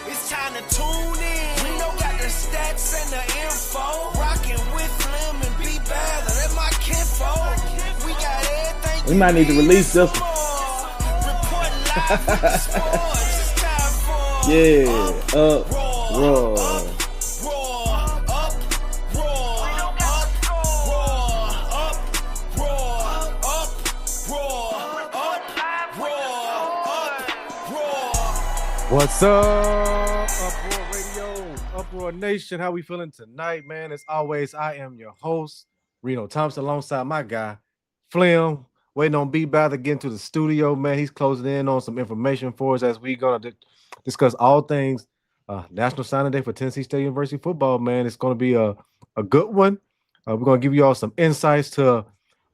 It's time to tune in. Reno got the stats and the info. Rocking with Flim and be bad. That's my kinfolk. We got everything. We might need to release this one. Yeah, Uproar. What's up, Uproar Radio, Uproar Nation? How we feeling tonight, man? As always, I am your host, Reno Thompson, alongside my guy, Flim. Waiting on B Bad to get into the studio, man. He's closing in on some information for us as we're gonna discuss all things National Signing Day for Tennessee State University football, man. It's gonna be a good one. We're gonna give you all some insights to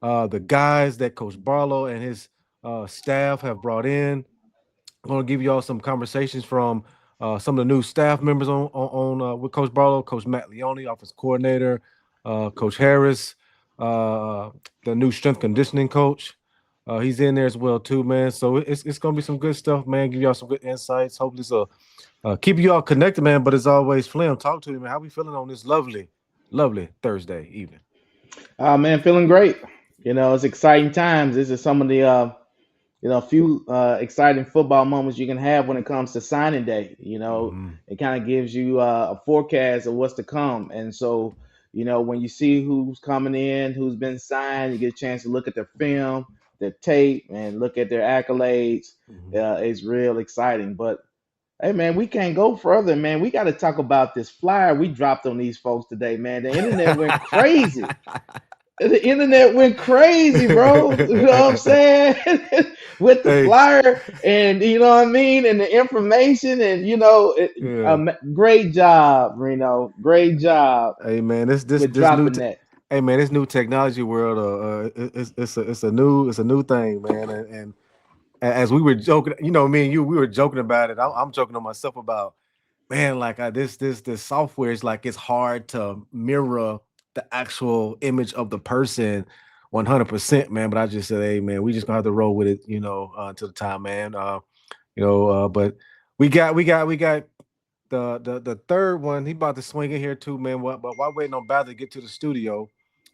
the guys that Coach Barlow and his staff have brought in. I'm going to give you all some conversations from some of the new staff members on with Coach Barlow, Coach Matt Leone, offensive coordinator, Coach Harris, the new strength conditioning coach. He's in there as well too, man. So it's going to be some good stuff, man. Give y'all some good insights. Hopefully this will keep you all connected, man. But as always, Flim, talk to you, man. How we feeling on this lovely Thursday evening? Man, feeling great. You know, it's exciting times. This is some of the few exciting football moments you can have when it comes to signing day. You know, It kind of gives you a forecast of what's to come. And so, you know, when you see who's coming in, who's been signed, you get a chance to look at their film, their tape, and look at their accolades. It's real exciting. But, hey, man, we can't go further, man. We got to talk about this flyer we dropped on these folks today, man. The internet went crazy. The internet went crazy, bro. You know what I'm saying? With the flyer and, you know what I mean? And the information and, you know, great job, Reno. Great job. Hey, man, this new this new technology world, it's a new thing, man. And as we were joking, you know, me and you, we were joking about it. I'm joking to myself about, man, like this software is like it's hard to mirror the actual image of the person 100%, man. But I just said, hey, man, we just gonna have to roll with it, you know, until the time, man. But we got the third one. He about to swing in here too, man. But while waiting on Bradley to get to the studio,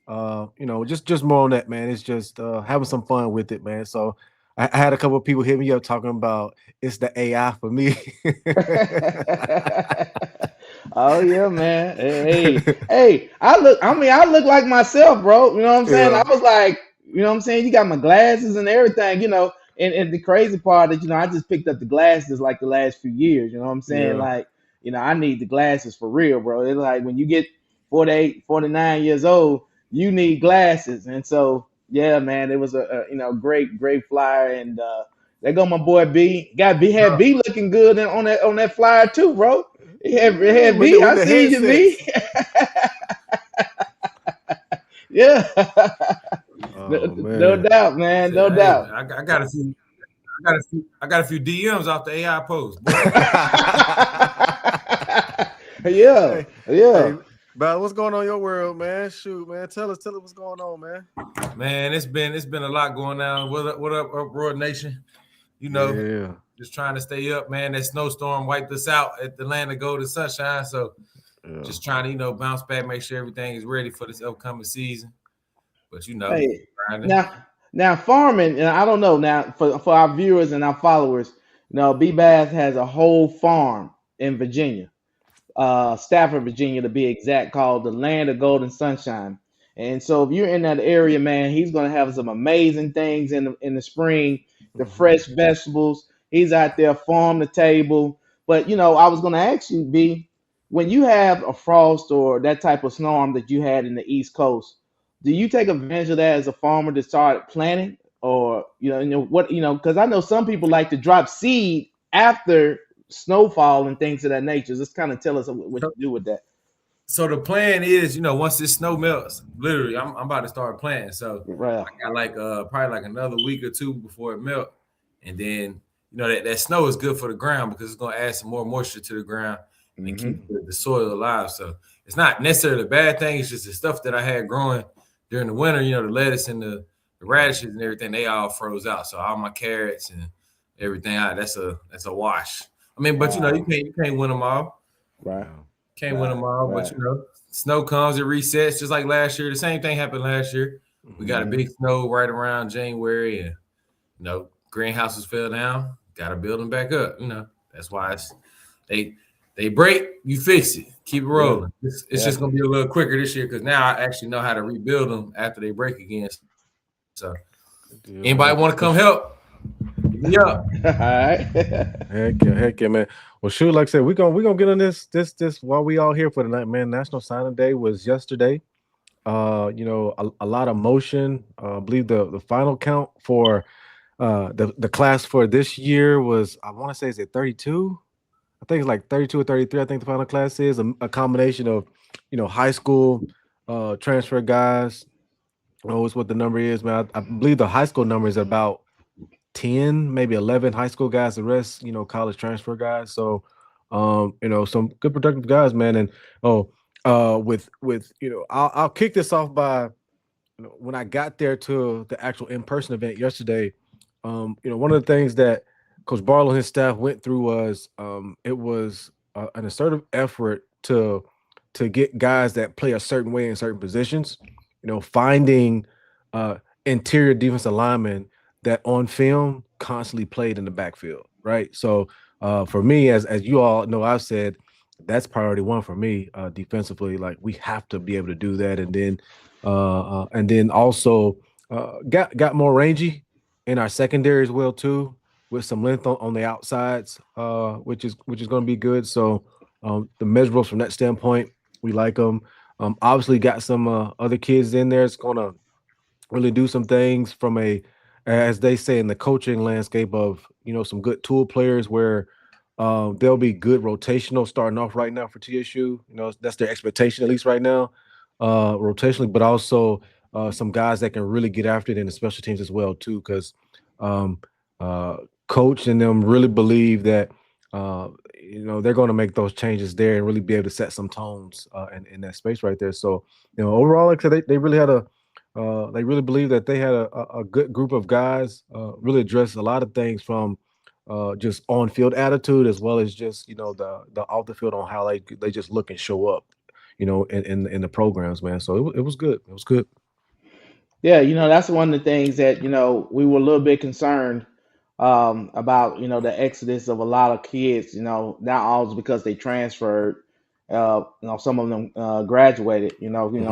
you know, just more on that, man. It's just having some fun with it, man. So I had a couple of people hit me up talking about it's the AI for me. Oh yeah, man. Hey, I look like myself, bro. You know what I'm saying? I was like, you know what I'm saying? You got my glasses and everything, you know. And the crazy part that, you know, I just picked up the glasses like the last few years, you know what I'm saying? Yeah. Like, you know, I need the glasses for real, bro. It's like when you get 48, 49 years old, you need glasses. And so, yeah, man, it was a great flyer. And there go my boy B. Had B looking good on that flyer too, bro. He had B. I see you, B. Yeah. No doubt, man. No doubt. I got a few DMs off the AI post. Yeah. Hey, but what's going on in your world, man? Shoot, man. Tell us what's going on, man. Man, it's been a lot going on. What up, Uproar Nation? You know, just trying to stay up, man. That snowstorm wiped us out at the land of golden sunshine. So just trying to, you know, bounce back, make sure everything is ready for this upcoming season. But you know, now farming, and I don't know now for our viewers and our followers, you know, B-Bass has a whole farm in Virginia, Stafford, Virginia, to be exact, called the Land of Golden Sunshine. And so if you're in that area, man, he's gonna have some amazing things in the spring, the fresh vegetables. He's out there farm to table. But you know, I was gonna ask you, B, when you have a frost or that type of storm that you had in the East Coast, do you take advantage of that as a farmer to start planting, or because I know some people like to drop seed after snowfall and things of that nature. Just kind of tell us what you do with that. So the plan is, you know, once this snow melts, literally, I'm about to start planting. So I got like probably like another week or two before it melts, and then you know that snow is good for the ground because it's going to add some more moisture to the ground and keep the soil alive. So it's not necessarily a bad thing. It's just the stuff that I had growing during the winter, you know, the lettuce and the radishes and everything, they all froze out. So all my carrots and everything, that's a wash. I mean, but you can't win them all. Right. Can't win them all, but snow comes, it resets just like last year. The same thing happened last year. We got a big snow right around January, and greenhouses fell down. Got to build them back up. That's why they break, you fix it, keep it rolling. It's just gonna be a little quicker this year because now I actually know how to rebuild them after they break again. So, anybody want to come help? Yeah. All right. Heck yeah, man. Well, shoot, like I said, we're gonna get on this while we all here for tonight, man. National Signing Day was yesterday. A lot of motion. I believe the final count for the class for this year was, I want to say, is it 32? I think it's like 32 or 33. I think the final class is a combination of high school transfer guys. Knows what the number is, man. I believe the high school number is about 10, maybe 11 high school guys. The rest, college transfer guys. So, some good productive guys, man. And I'll kick this off by, when I got there to the actual in-person event yesterday, one of the things that Coach Barlow and his staff went through was it was an assertive effort to get guys that play a certain way in certain positions. Finding interior defensive linemen that on film constantly played in the backfield, right? So for me, as you all know, I've said that's priority one for me defensively. Like, we have to be able to do that, and then also got more rangy in our secondary as well too, with some length on the outsides, which is going to be good. So the measurables from that standpoint, we like them. Obviously got some other kids in there. It's going to really do some things from as they say in the coaching landscape of, some good tool players where they'll be good rotational starting off right now for TSU. That's their expectation, at least right now, rotationally, but also some guys that can really get after it in the special teams as well too, because coach and them really believe that they're going to make those changes there and really be able to set some tones in that space right there. So overall, like I said, they really had they really believe that they had a good group of guys, really address a lot of things from just on-field attitude as well as just the off the field on how they just look and show up in the programs, man. So it was good. It was good. Yeah, that's one of the things that we were a little bit concerned about the exodus of a lot of kids. Not all because they transferred. Some of them graduated.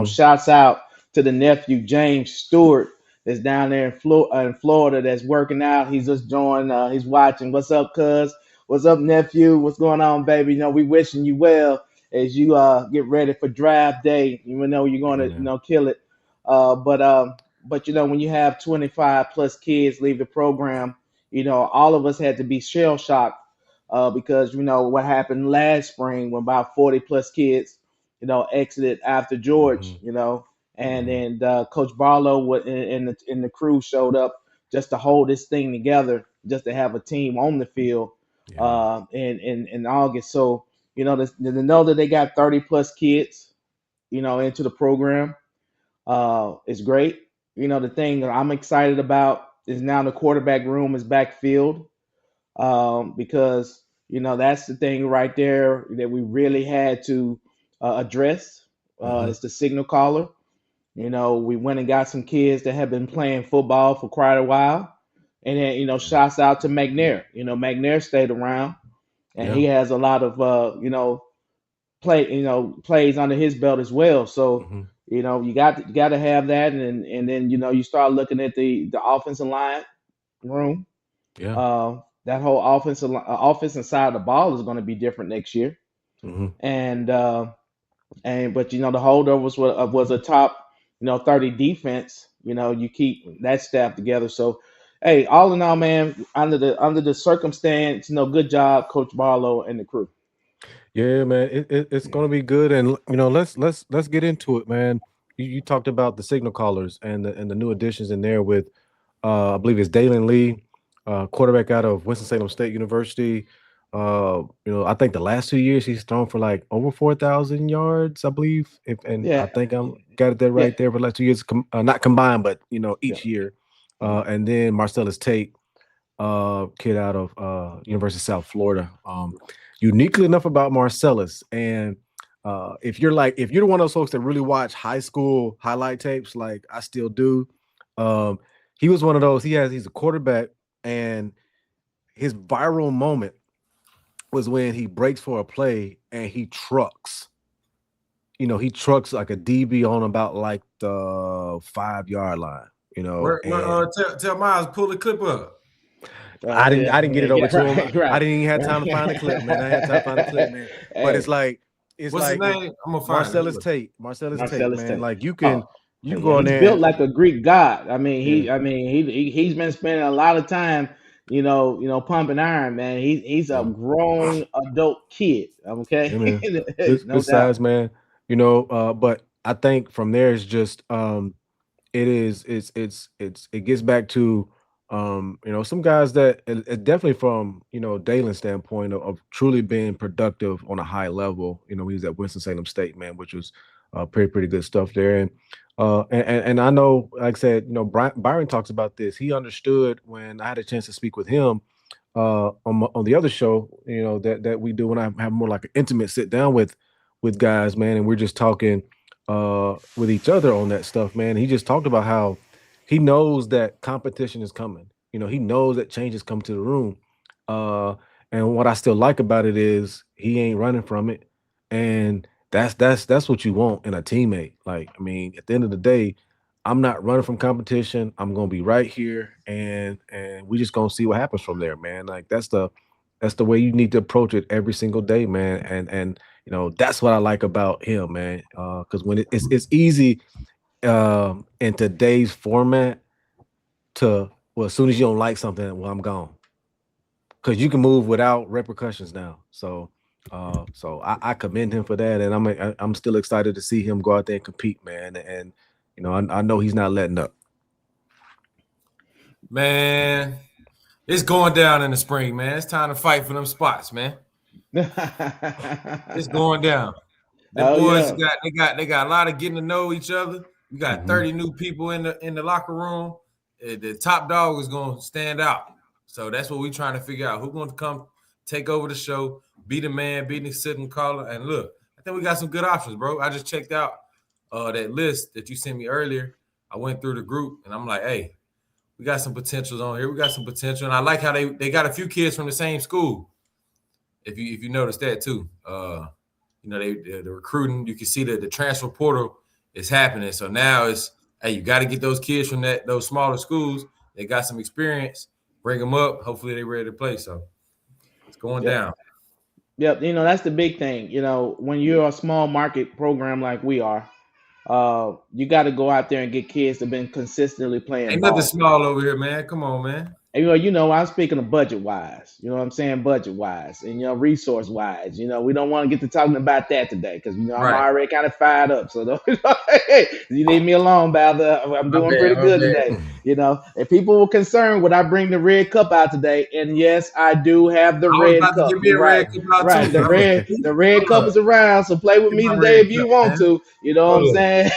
Shouts out to the nephew James Stewart that's down there in Florida that's working out. He's just joined. He's watching. What's up, cuz? What's up, nephew? What's going on, baby? We wishing you well as you get ready for draft day. Even though you're going to kill it. But when you have 25 plus kids leave the program, all of us had to be shell shocked because what happened last spring when about 40 plus kids exited after George, and then Coach Barlow and the crew showed up just to hold this thing together, just to have a team on the field in August. So to know that they got 30 plus kids into the program is great. The thing that I'm excited about is now the quarterback room is backfilled because that's the thing right there that we really had to address. It's the signal caller. We went and got some kids that have been playing football for quite a while, and then shouts out to McNair. McNair stayed around, and he has a lot of plays under his belt as well. So you got to have that, and then you start looking at the offensive line room. Yeah. That whole offensive side of the ball is going to be different next year. And but the holdovers was a top 30 defense. You keep that staff together. So hey, all in all, man, under the circumstance, good job, Coach Barlow and the crew. Yeah, man, it's gonna be good, and let's get into it, man. You talked about the signal callers and the new additions in there with I believe it's Dalen Lee, quarterback out of Winston-Salem State University. I think the last 2 years he's thrown for like over 4,000 yards, I believe. I think I'm got it there right there for the last 2 years, not combined, but each year. And then Marcellus Tate, kid out of University of South Florida. Uniquely enough about Marcellus, and if you're one of those folks that really watch high school highlight tapes, like I still do, he was one of those. He's a quarterback, and his viral moment was when he breaks for a play and he trucks. He trucks like a DB on about like the 5-yard line. Tell Myles pull the clip up. I didn't get it over to him. Right. I didn't even have time to find the clip, man. I had time to find the clip, man. But it's like what's his name? I'm gonna find Marcellus Tate. Marcellus Tate, man. Like you go in there. He's built like a Greek god. I mean, he's been spending a lot of time, pumping iron, man. He's a grown adult kid. Okay, good size, man. But I think from there it's just it gets back to some guys that definitely from Dalen's standpoint of truly being productive on a high level. He was at Winston-Salem State, man, which was pretty good stuff there. And I know, like I said, Byron talks about this. He understood when I had a chance to speak with him on the other show, that we do when I have more like an intimate sit down with guys, man, and we're just talking with each other on that stuff, man. He just talked about how he knows that competition is coming. He knows that changes come to the room. And what I still like about it is he ain't running from it. And that's what you want in a teammate. Like, I mean, at the end of the day, I'm not running from competition. I'm gonna be right here, and we just gonna see what happens from there, man. Like that's the way you need to approach it every single day, man. And that's what I like about him, man. Because when it's easy in today's format as soon as you don't like something, well, I'm gone. Because you can move without repercussions now. So I commend him for that, and I'm still excited to see him go out there and compete, man. And I know he's not letting up. Man, it's going down in the spring, man. It's time to fight for them spots, man. It's going down. The boys got a lot of getting to know each other. We got 30 new people in the locker room. The top dog is going to stand out. So that's what we're trying to figure out. Who's going to come take over the show, be the man, be the sitting caller. And look, I think we got some good options, bro. I just checked out that list that you sent me earlier. I went through the group, and I'm like, hey, we got some potentials on here. We got some potential. And I like how they got a few kids from the same school. If you notice that too. The recruiting, you can see that the transfer portal is happening. So now it's, hey, you got to get those kids from those smaller schools. They got some experience. Bring them up. Hopefully they're ready to play. So it's going down. Yep. That's the big thing. When you're a small market program like we are, you got to go out there and get kids that have been consistently playing. Ain't nothing small over here, man. Come on, man. And, I'm speaking of budget-wise. You know what I'm saying? Budget-wise and, resource-wise. We don't want to get to talking about that today because, I'm already kind of fired up. So, you leave me alone, Bather. I'm doing pretty good today. And people were concerned would I bring the red cup out today. And, yes, I do have the red cup. Give me a red cup out right. Too, the red cup is around. So, play with me today if you want to. You know what I'm saying?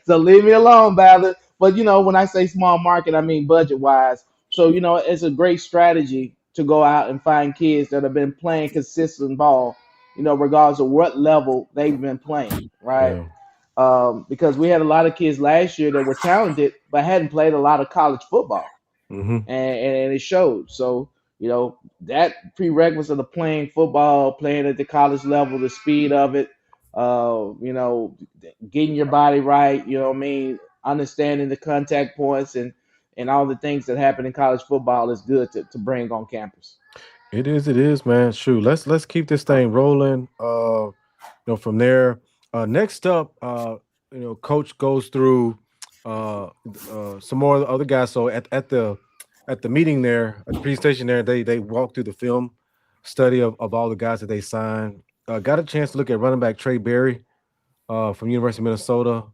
So, leave me alone, Bather. But, when I say small market, I mean budget-wise. So, it's a great strategy to go out and find kids that have been playing consistent ball, regardless of what level they've been playing, right? Yeah. Because we had a lot of kids last year that were talented but hadn't played a lot of college football, and it showed. So, that prerequisite of playing football, playing at the college level, the speed of it, getting your body right, understanding the contact points and all the things that happen in college football is good to bring on campus. It is, man. Shoot, let's keep this thing rolling. From there. Next up, Coach goes through some more other guys. So at the meeting there, at the presentation there, they walk through the film study of all the guys that they signed. Got a chance to look at running back Trey Berry from University of Minnesota.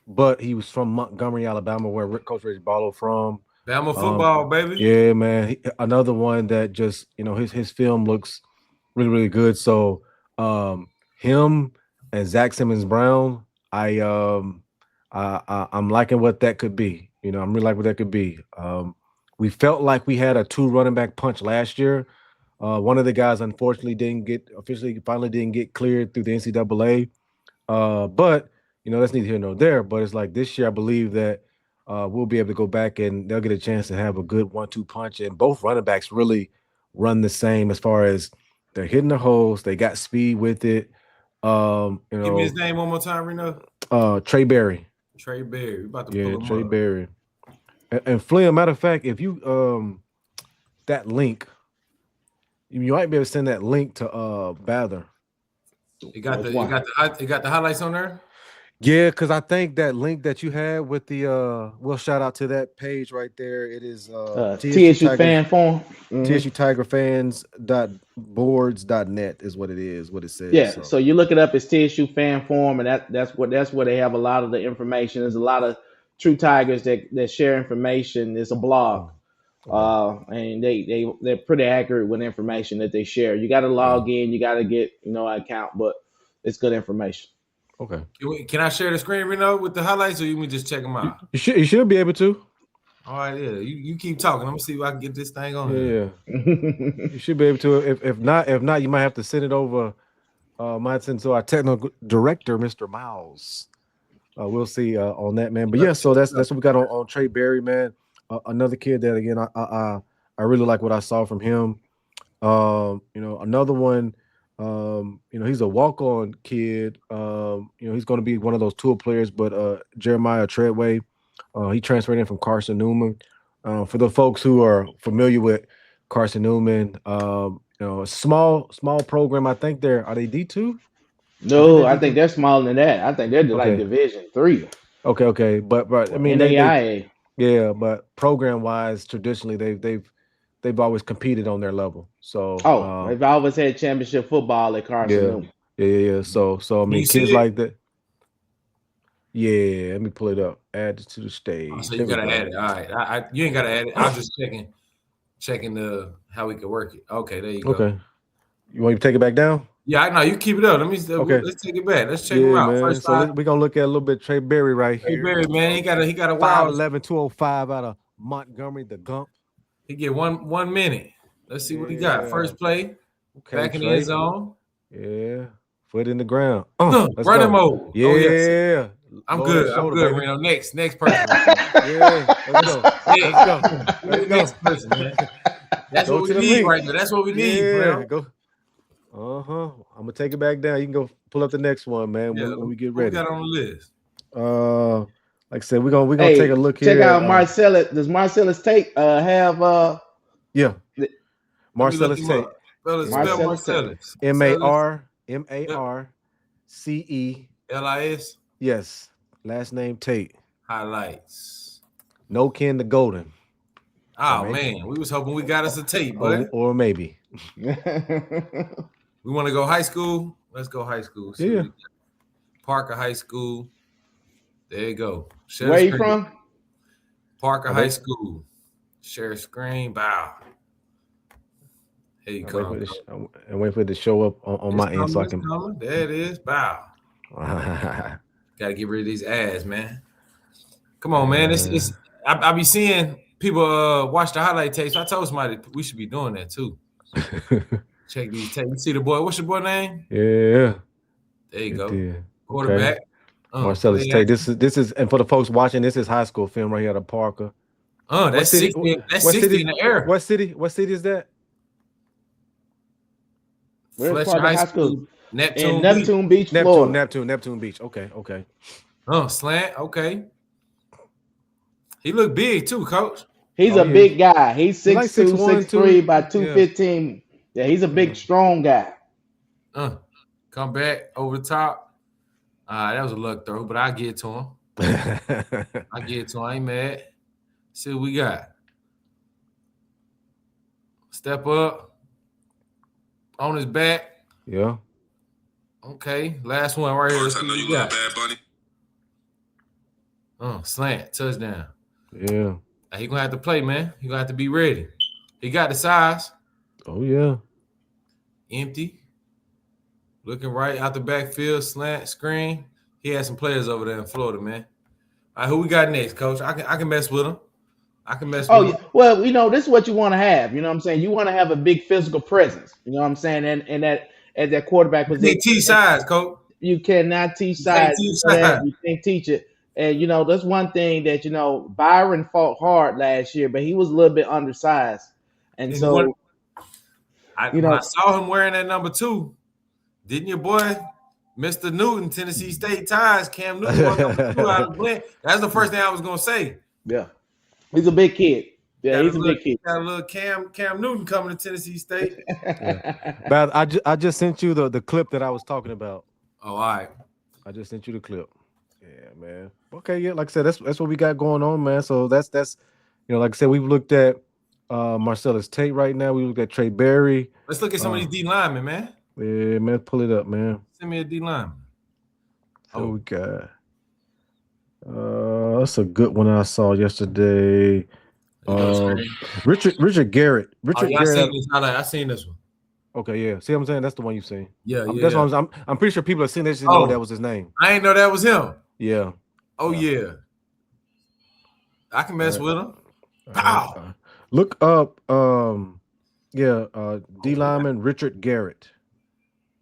But he was from Montgomery, Alabama, where Coach Reggie Barlow from. Bama football, baby. Yeah, man. Another one that just, his film looks really, really good. So him and Zach Simmons Brown, I'm liking what that could be. I'm really liking what that could be. We felt like we had a 2 running back punch last year. One of the guys unfortunately finally didn't get cleared through the NCAA. But that's neither here nor there. But it's like this year, I believe that we'll be able to go back and they'll get a chance to have a good 1-2 punch. And both running backs really run the same as far as they're hitting the holes. They got speed with it. Give me his name one more time, Reno. Trey Berry. Trey Berry. We're about to pull him Trey up. Berry. And Flim, matter of fact, if you that link, you might be able to send that link to Bather. You got the highlights on there? Yeah, because I think that link that you had with the we'll shout out to that page right there. It is TSU fan forum. TSU Tiger fans.boards.net is what it is, what it says. Yeah, so you look it up, it's TSU fan forum, and that's where they have a lot of the information. There's a lot of true Tigers that share information. It's a blog. And they're pretty accurate with information that they share. You got to log in, you got to get an account, but it's good information. Okay. Can I share the screen, Reno, with the highlights, or you can just check them out? You should be able to. All right, yeah. You keep talking. I'm gonna see if I can get this thing on. Yeah. You should be able to. If not, you might have to send it over. Might send to our technical director, Mr. Myles. We'll see on that, man. But yeah, so that's what we got on Trey Berry, man. Another kid that again I really like what I saw from him. Another one. He's a walk-on kid. He's going to be one of those tool players. But Jeremiah Treadway, he transferred in from Carson Newman. For the folks who are familiar with Carson Newman, a small program. I think are they D2? No, I think they're smaller than that. I think they're like Division 3. Okay, but I mean NAIA. Yeah, but program-wise, traditionally they've always competed on their level. So they've always had championship football at Carson. Yeah. So I mean, kids like that. Yeah, let me pull it up. Add it to the stage. So you gotta add it. All right, you ain't gotta add it. I'm just checking the how we can work it. Okay, there you go. Okay, you want me to take it back down? Yeah, I know. You keep it up. Let's take it back. Let's check him out. Man. First so we're gonna look at a little bit of Trey Berry right here. Trey Berry, man, he got a 5'11", 205 out of Montgomery, the Gump. He get 1 minute. Let's see what he got. First play, back in the end zone. Yeah, foot in the ground. Running mode. Yeah. Oh, yes. I'm good. Reno. Next person. Yeah, let's go. Next person, man. That's what we need right now. That's what we need, bro. Go. I'm gonna take it back down. You can go pull up the next one, man. When we get ready. What we got on the list? Like I said, we're gonna take a look here. Check out Marcellus. Does Marcellus Tate have Marcellus Tate. Marcellus. MARCELIS. Yes. Last name Tate. Highlights. No kin to Golden. Oh man, we was hoping we got us a Tate, but or maybe. We want to go high school. Let's go high school. Yeah. Parker High School. There you go. Where you from? Parker High School. Share screen. Bow. Here you come. And wait for it to show up on my end so I can. There it is. Bow. Got to get rid of these ads, man. Come on, man. I be seeing people watch the highlight tapes. I told somebody we should be doing that too. Check these tapes. You see the boy? What's your boy name? Yeah. There you go. Quarterback. Marcellus Tate. This is, and for the folks watching, this is high school film right here at Parker. That's 60. That's 60 in the air. What city is that? Where's Parker High School? Neptune Beach, Florida. Neptune Beach. Okay. Slant. Okay. He looked big too, coach. He's a big guy. He's 6'2", 6'3", by 215. Yeah, he's a big, strong guy. Come back over the top. That was a luck throw, but I get it to him. I ain't mad. See what we got. Step up. On his back. Yeah. Okay. Last one right here. Let's see what we got. Slant. Touchdown. Yeah. He gonna have to play, man. He gonna have to be ready. He got the size. Oh, yeah. Empty. Looking right out the backfield, slant, screen. He had some players over there in Florida, man. All right, who we got next, coach? I can mess with him. I can mess Oh, with yeah. him. Well, this is what you want to have. You know what I'm saying? You want to have a big physical presence. You know what I'm saying? And that at that quarterback You position, can't teach size, coach. you cannot teach You can't size. teach You know that size. you can't teach it. And that's one thing that Byron fought hard last year, but he was a little bit undersized, and And so when I saw him wearing that number 2, didn't your boy, Mr. Newton, Tennessee State ties, Cam Newton, was number 2 out of blend? That's the first thing I was gonna say. Yeah, he's a big kid. Yeah, he's a big kid. Got a little Cam Newton coming to Tennessee State. But I just sent you the clip that I was talking about. Oh, all right. I just sent you the clip. Yeah, man. Okay, yeah. Like I said, that's what we got going on, man. So that's like I said, we've looked at Marcellus Tate right now. We looked at Trey Berry. Let's look at some of these D linemen, man. Yeah, man. Pull it up, man. Send me a D lineman. Oh, we got. That's a good one I saw yesterday. Richard Garrett. Garrett. I seen this one. Okay, yeah. See what I'm saying? That's the one you've seen. Yeah, That's what I'm pretty sure people have seen this. Know that was his name. I ain't know that was him. Yeah. Oh yeah. I can mess with him. Pow. Look up. D lineman Richard Garrett.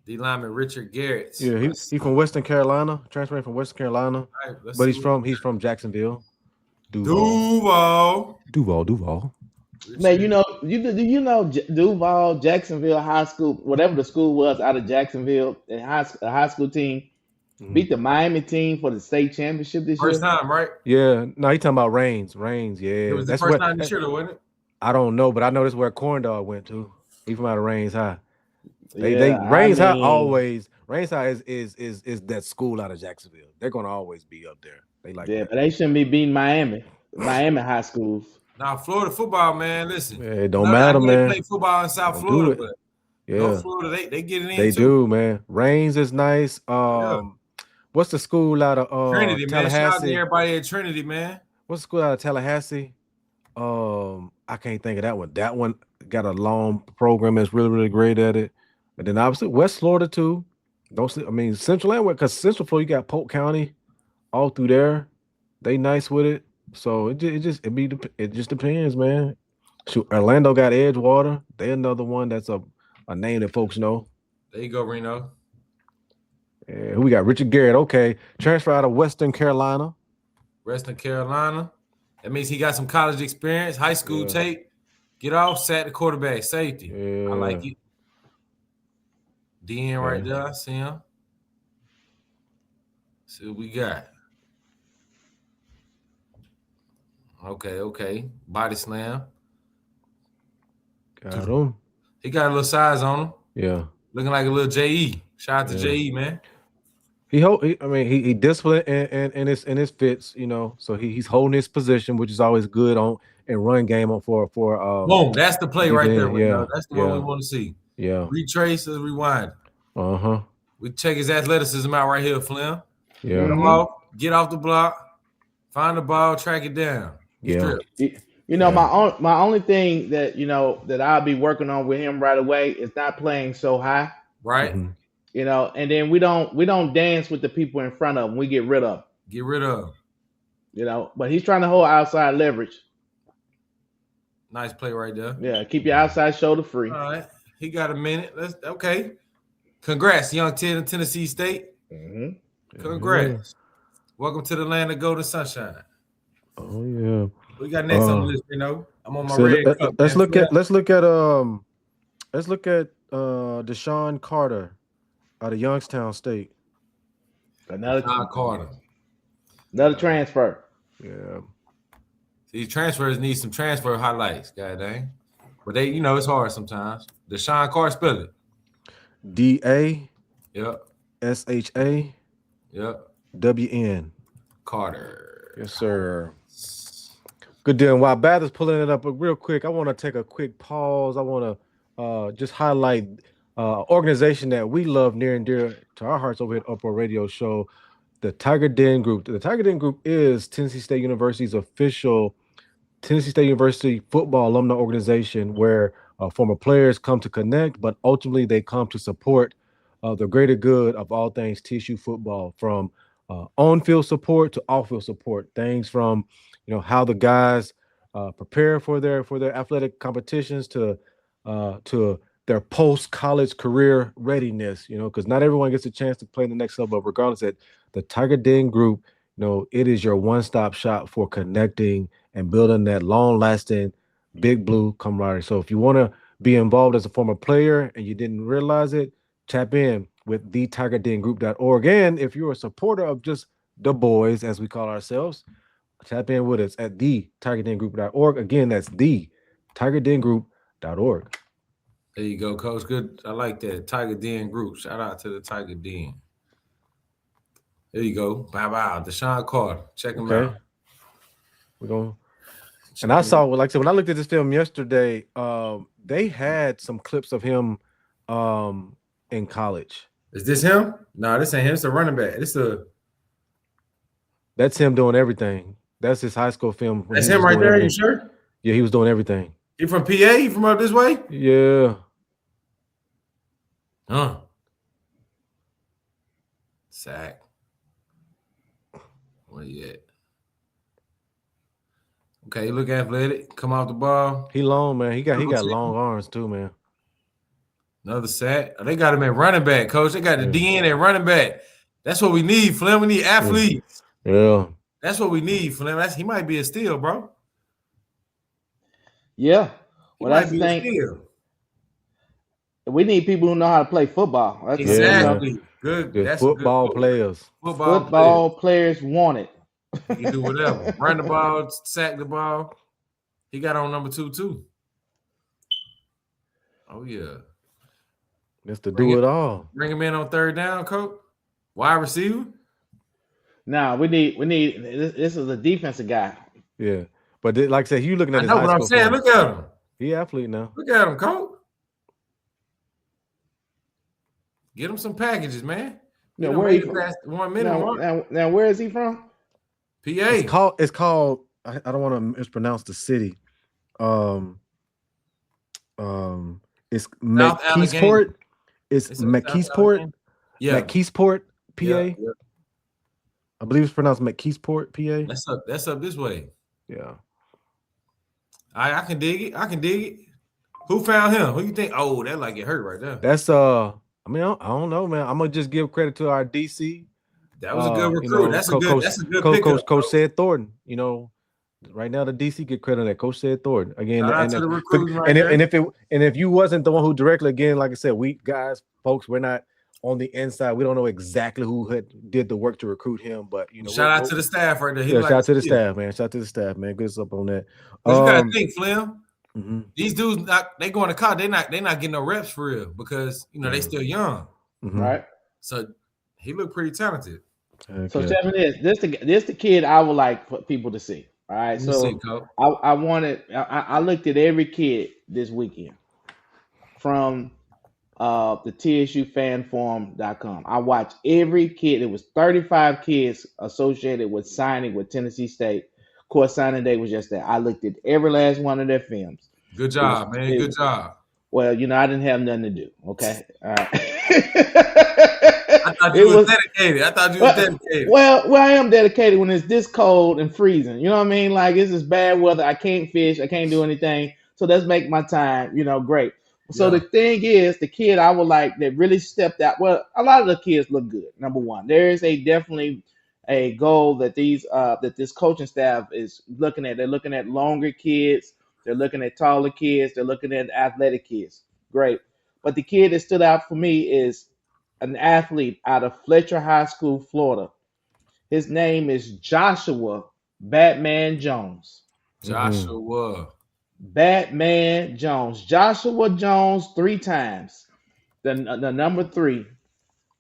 D lineman Richard Garrett. Yeah, he's from Western Carolina, transferring from Western Carolina, but he's from Jacksonville. Duval. Man, Duval, Jacksonville High School, whatever the school was out of Jacksonville, and high school team beat the Miami team for the state championship this year. First time, right? Yeah. No, he talking about Reigns. Yeah. It was the first time this year, though, wasn't it? I don't know, but I know this is where Corndog went to. He from out of Reigns High. Reigns High is that school out of Jacksonville. They're gonna always be up there. But they shouldn't be beating Miami high schools. Now, Florida football, man, listen. Yeah, it don't matter, man. They play football in South Florida, but North Florida, they get it in. They do, man. Reigns is nice. What's the school out of Trinity, Tallahassee? Man. Shout out to everybody at Trinity, man. What's the school out of Tallahassee? I can't think of that one. That one got a long program that's really, really great at it. And then obviously West Florida too. Central and West, because Central Florida, you got Polk County all through there. They nice with it. So it just depends, man. Shoot, Orlando got Edgewater. They another one that's a name that folks know. There you go, Reno. Yeah, who we got? Richard Garrett. Okay, transfer out of Western Carolina. That means he got some college experience, high school tape. Get off, sat the quarterback, safety. Yeah. I like it. DN right there. I see him. See what we got. Okay. Body slam. Got him. He got a little size on him. Yeah. Looking like a little JE. Shout out to JE, man. He disciplined and his fits, so he's holding his position, which is always good in run game for boom. That's the play right there. Yeah. That's the one we want to see. Yeah. Retrace and rewind. Uh-huh. We check his athleticism out right here, Flim. Yeah. Come off, get off the block, find the ball, track it down. Yeah. My only thing that that I'll be working on with him right away is not playing so high. Right. Mm-hmm. And then we don't dance with the people in front of him. We get rid of them. But he's trying to hold outside leverage. Nice play right there. Yeah, keep your outside shoulder free. All right. He got a minute. Okay. Congrats, young Ted in Tennessee State. Mm-hmm. Congrats. Welcome to the land of golden sunshine. Oh yeah. We got next on the list, I'm on my red cup. Let's look at Deshaun Carter out of Youngstown State. Another Carter. Another transfer. Yeah. These transfers need some transfer highlights, god dang. But they, it's hard sometimes. Deshaun Carter, spell it. D-A. Yep. S-H-A. Yep. W-N. Carter. Yes, sir. Good deal. And while Bath is pulling it up, but real quick, I want to take a quick pause. I want to just highlight organization that we love near and dear to our hearts over here at Uproar Radio Show, the Tiger Den Group. The Tiger Den Group is Tennessee State University's official Tennessee State University football alumni organization where former players come to connect, but ultimately they come to support the greater good of all things TSU football, from on-field support to off-field support, things from how the guys prepare for their athletic competitions to their post-college career readiness, because not everyone gets a chance to play in the next level. But regardless, at the Tiger Den Group, it is your one-stop shop for connecting and building that long-lasting big blue camaraderie. So if you want to be involved as a former player and you didn't realize it, tap in with thetigerdengroup.org. And if you're a supporter of just the boys, as we call ourselves, tap in with us at thetigerdengroup.org. Again, that's thetigerdengroup.org. There you go, Coach. Good. I like that. Tiger Den Group. Shout out to the Tiger Den. There you go. Bye-bye. Deshaun Carter. Check him out. We're going. And I saw, like I said, when I looked at this film yesterday, they had some clips of him in college. Is this him? No, this ain't him. It's a running back. That's him doing everything. That's his high school film. That's him right there. You sure? Yeah, he was doing everything. He from PA? He from up this way? Yeah. Huh. Sack. Where you at? Okay, look athletic. Come off the ball. He long, man. He got long arms too, man. Another sack. Oh, they got him at running back, Coach. They got the DN at running back. That's what we need, Flem. We need athletes. Yeah. That's what we need, Flem. He might be a steal, bro. Yeah. Well, that's the thing. We need people who know how to play football. That's exactly. Good. That's football players. Football players want it. He can do whatever. Run the ball, sack the ball. He got on number 2 too. Oh yeah. That's to do it all. Bring him in on third down, Coach. Wide receiver. Nah, we need. This is a defensive guy. Yeah, but like I said, you looking at. I know what I'm saying. Look at him. He athlete now. Look at him, Coach. Get him some packages, man. Now, where he from? 1 minute. Now, where is he from? PA. It's called. I don't want to mispronounce the city. It's McKeesport. It's McKeesport. Yeah, McKeesport, PA. Yeah. I believe it's pronounced McKeesport, PA. That's up this way. Yeah. I can dig it. Who found him? Who you think? Oh, that like it hurt right there. That's I don't know, man. I'm gonna just give credit to our DC. That was a good recruit. That's a good pickup. Coach Sid Thornton. Right now the DC get credit on that. Coach Sid Thornton again. And if you wasn't the one who directly, again, like I said, we guys, folks, we're not on the inside. We don't know exactly who did the work to recruit him, but shout out to the staff right there. Shout out to the staff, man. Shout out to the staff, man. Good stuff on that. You gotta think, Flim. Mm-hmm. These dudes, they going to college. They not getting no reps for real because they still young, right? So he looked pretty talented. Okay. So tell me this the kid I would like for people to see. All right, I looked at every kid this weekend from the TSUFanforum.com. I watched every kid. It was 35 kids associated with signing with Tennessee State. Of course, signing day was just that. I looked at every last one of their films. Good job, man. Good job. Well, I didn't have nothing to do. Okay, all right. I thought you was dedicated. Well, I am dedicated when it's this cold and freezing. You know what I mean? Like, it's this bad weather. I can't fish. I can't do anything. So let's make my time, great. So the thing is, the kid I would like that really stepped out. Well, a lot of the kids look good. Number one, there is definitely a goal that this coaching staff is looking at. They're looking at longer kids. They're looking at taller kids. They're looking at athletic kids. Great. But the kid that stood out for me is an athlete out of Fletcher High School, Florida. His name is Joshua Batman Jones. Batman Jones. Joshua Jones 3 times. The number 3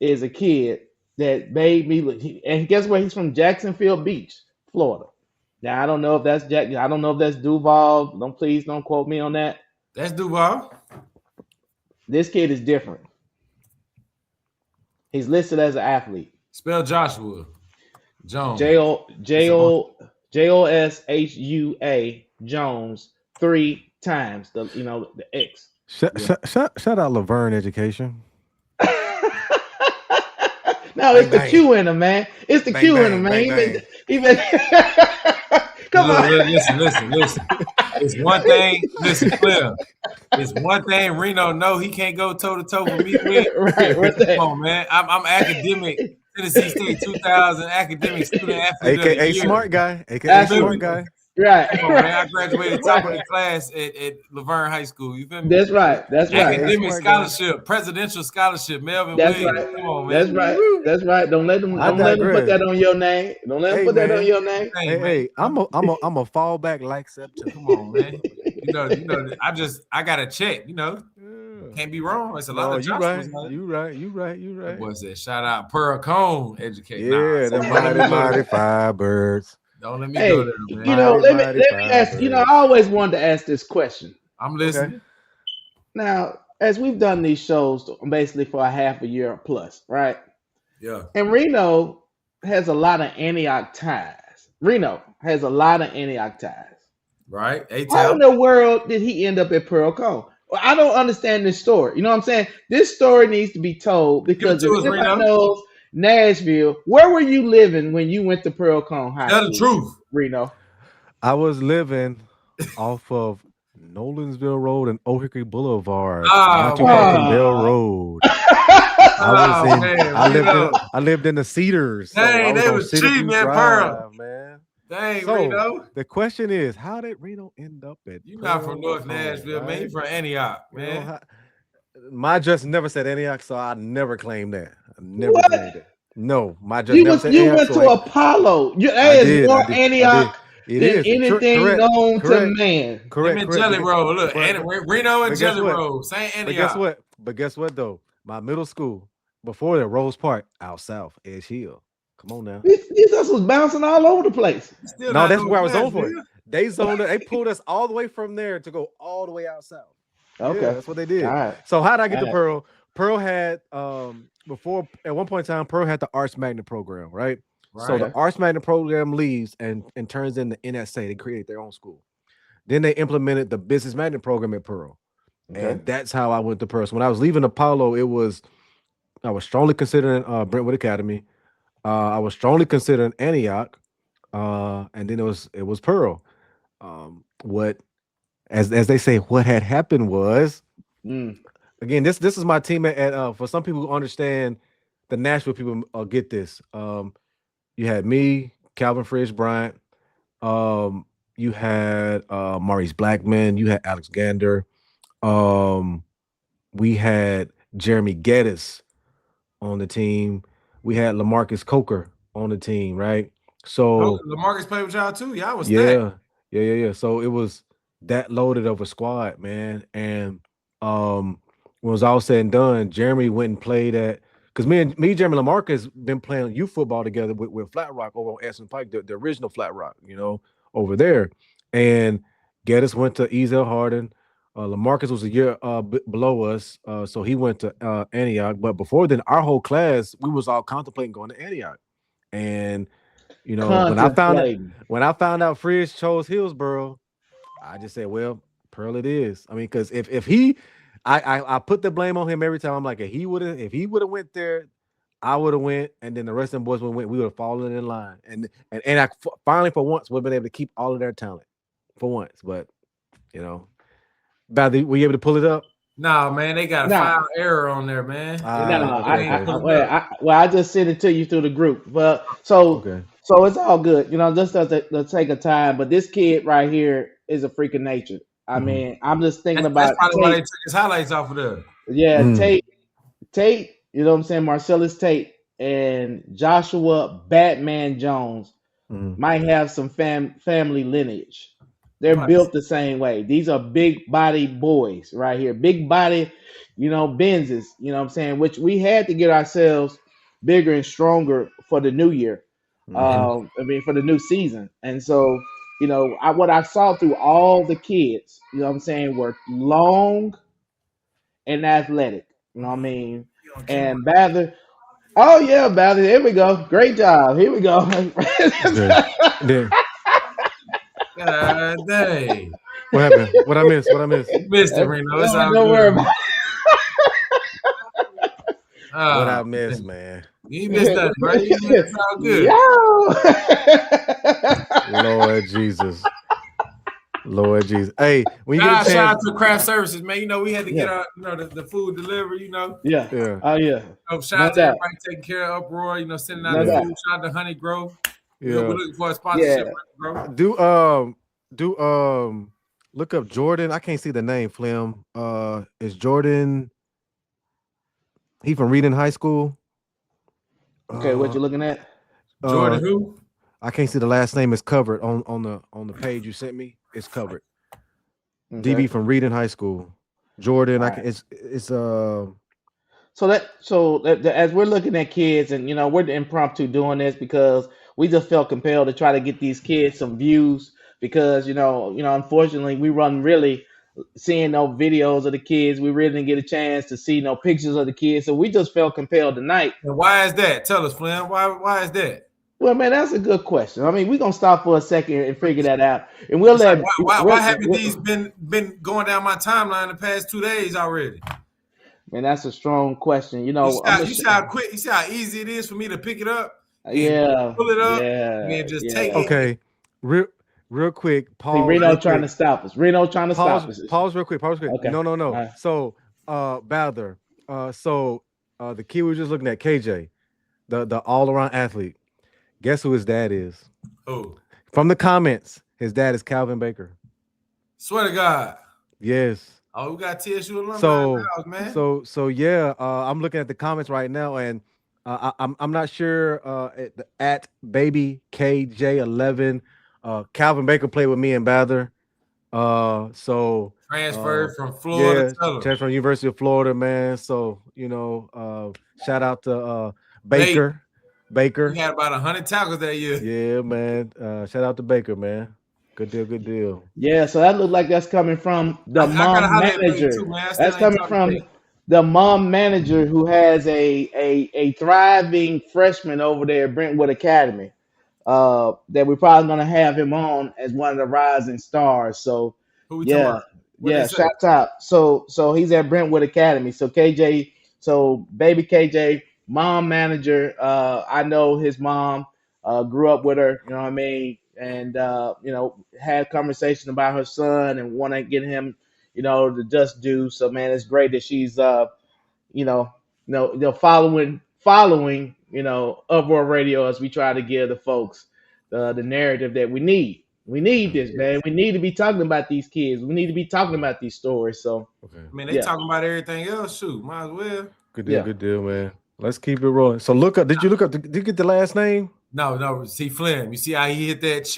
is a kid that made me look. And guess where he's from? Jacksonville Beach, Florida. Now I don't know if that's I don't know if that's Duval. Please don't quote me on that. That's Duval. This kid is different. He's listed as an athlete. Spell Joshua Jones. Joshua Jones 3 times. The X. Shout out Laverne Education. No, it's the Q in him, man. It's the Q in him, man. Come on. Listen. It's one thing. Listen, Flim. It's one thing Reno know he can't go toe to toe with me with. Right. Come on, man. I'm academic. Tennessee State 2000 academic student athlete. AKA smart guy. AKA smart guy. Right. Come on, man. I graduated top of the class at Laverne High School. You feel me? That's right. Academic scholarship, presidential scholarship, Melvin Williams. Right. Come on, man. That's right. Don't let them put that on your name. Don't let them put that on your name. Hey, I'm a fall back like September. Come on, man. You know, I got to check, Can't be wrong. It's a lot of Joshua's. You right. Boy said, shout out Pearl Cone educate. Yeah, the mighty Firebirds. Don't let me go there, man. Let me ask. I always wanted to ask this question. I'm listening. Okay. Now, as we've done these shows basically for a half a year plus, right? Yeah. And Reno has a lot of Antioch ties. Right. How in the world did he end up at Pearl Cone? Well, I don't understand this story. You know what I'm saying? This story needs to be told because if everybody knows Nashville, where were you living when you went to Pearl Cone High School? Tell the truth, Reno. I was living off of Nolensville Road and Oak Hickory Boulevard. Not too far from Bell Road. I lived in the Cedars. Dang, they was cheap, man, Pearl. Man. Dang, so, Reno. The question is, how did Reno end up at You not from North Nashville, right? Man. You from Antioch, man. My address never said Antioch, so I never claimed that. I never claimed it. No, my address never said Antioch. You went to Apollo. That is more Antioch than anything known to man. Correct. Jelly Roll. Look, Reno and Jelly Roll. Same Antioch. But guess what, though? My middle school, before the Rose Park, out south, Edge Hill. Come on now. These us was bouncing all over the place. No, that's where I was on for it. They pulled us all the way from there to go all the way out south. Okay. Yeah, that's what they did. All right. So how did I get to Pearl? Pearl had before at one point in time, Pearl had the Arts Magnet program, right? So the Arts Magnet program leaves and turns into NSA. They created their own school. Then they implemented the Business Magnet program at Pearl. Okay. And that's how I went to Pearl. So when I was leaving Apollo, I was strongly considering Brentwood Academy. I was strongly considering Antioch, and then it was Pearl. What, as they say, what had happened was, again, this is my team at for some people who understand the Nashville people get this. You had me, Calvin Fridge Bryant. You had Maurice Blackman. You had Alex Gander. We had Jeremy Geddes on the team. We had LaMarcus Coker on the team, right? So LaMarcus played with y'all too. Y'all was yeah. So it was that loaded of a squad, man. And when it was all said and done, Jeremy went and played at because me, Jeremy, LaMarcus been playing youth football together with Flat Rock over on Essen Pike, the original Flat Rock, over there. And Geddes went to Ezel Hardin. LaMarcus was a year below us, so he went to Antioch. But before then, our whole class, we was all contemplating going to Antioch. And when I found out Fridge chose Hillsboro, I just said, "Well, Pearl it is." I mean, because if he, I put the blame on him every time. I'm like, if he would have went there, I would have went, and then the rest of them boys would went. We would have fallen in line, and I finally for once would have been able to keep all of their talent for once. But Bradley, were you able to pull it up? No, man, they got a file error on there, man. I just sent it to you through the group. But so it's all good, just to take a time. But this kid right here is a freak of nature. I mean, I'm just thinking about. That's probably why they took his highlights off of there. Yeah, Tate. You know what I'm saying? Marcellus Tate and Joshua Batman Jones might have some family lineage. They're built the same way. These are big body boys right here. Big body, Benzes, you know what I'm saying? Which we had to get ourselves bigger and stronger for the new year. For the new season. And so, what I saw through all the kids, were long and athletic. You know what I mean? And Bather, Bather, here we go. Great job. Here we go. God dang. What happened? What I missed? Missed it, Reno. It's all don't worry about what I missed, man. You missed that, bro. It's all good. Yo. Lord Jesus. Lord Jesus. Hey, when you get a shout out chance, to craft services, man. You know, we had to get our, the food delivered, Yeah. Oh yeah. Shout out to everybody taking care of Uproar, sending out the food. Shout out to Honey Grove. Yeah. We're looking for a sponsorship. Do look up Jordan. I can't see the name, Flim. Is Jordan he from Reading High School? Okay, what you looking at? Jordan who? I can't see the last name. Is covered on the page you sent me. It's covered. Okay. DB from Reading High School. Jordan. Right. It's So as we're looking at kids, and we're impromptu doing this because we just felt compelled to try to get these kids some views because unfortunately we run really seeing no videos of the kids. We really didn't get a chance to see no pictures of the kids, so we just felt compelled tonight. And why is that? Tell us, Flem. Why is that? Well, man, that's a good question. I mean, we're gonna stop for a second and figure that out, and why haven't these been going down my timeline the past 2 days already? Man, that's a strong question. You see how quick, you see how easy it is for me to pick it up. Yeah, pull it up, and just take it. Okay, real quick. Pause. Reno trying to stop us. Reno trying to stop us. Pause real quick. Okay. No. Right. So, Balder. The kid we were just looking at, KJ, the all-around athlete. Guess who his dad is? Who? From the comments, his dad is Calvin Baker. Swear to God. Yes. Oh, we got TSU alumni house, man. So yeah, I'm looking at the comments right now, and I'm not sure at baby KJ11. Calvin Baker played with me in Bather. Transferred from Florida. Transferred from University of Florida, man. So shout out to Baker. He had about 100 tackles that year. Yeah, man. Shout out to Baker, man. Good deal. Yeah, so that looked like that's coming from the mom manager. That's coming from the mom manager who has a thriving freshman over there at Brentwood Academy. That we're probably gonna have him on as one of the rising stars. So shout out. So he's at Brentwood Academy. So KJ, baby KJ, mom manager. I know his mom. Grew up with her. You know what I mean. And had conversation about her son and want to get him, to just do. So man, it's great that she's following Uproar Radio as we try to give the folks the narrative that we need. We need this, man. We need to be talking about these kids. We need to be talking about these stories. So I mean, they talking about everything else. Shoot, might as well. Good deal, man. Let's keep it rolling. So did you get the last name? No. See Flim. You see how he hit that?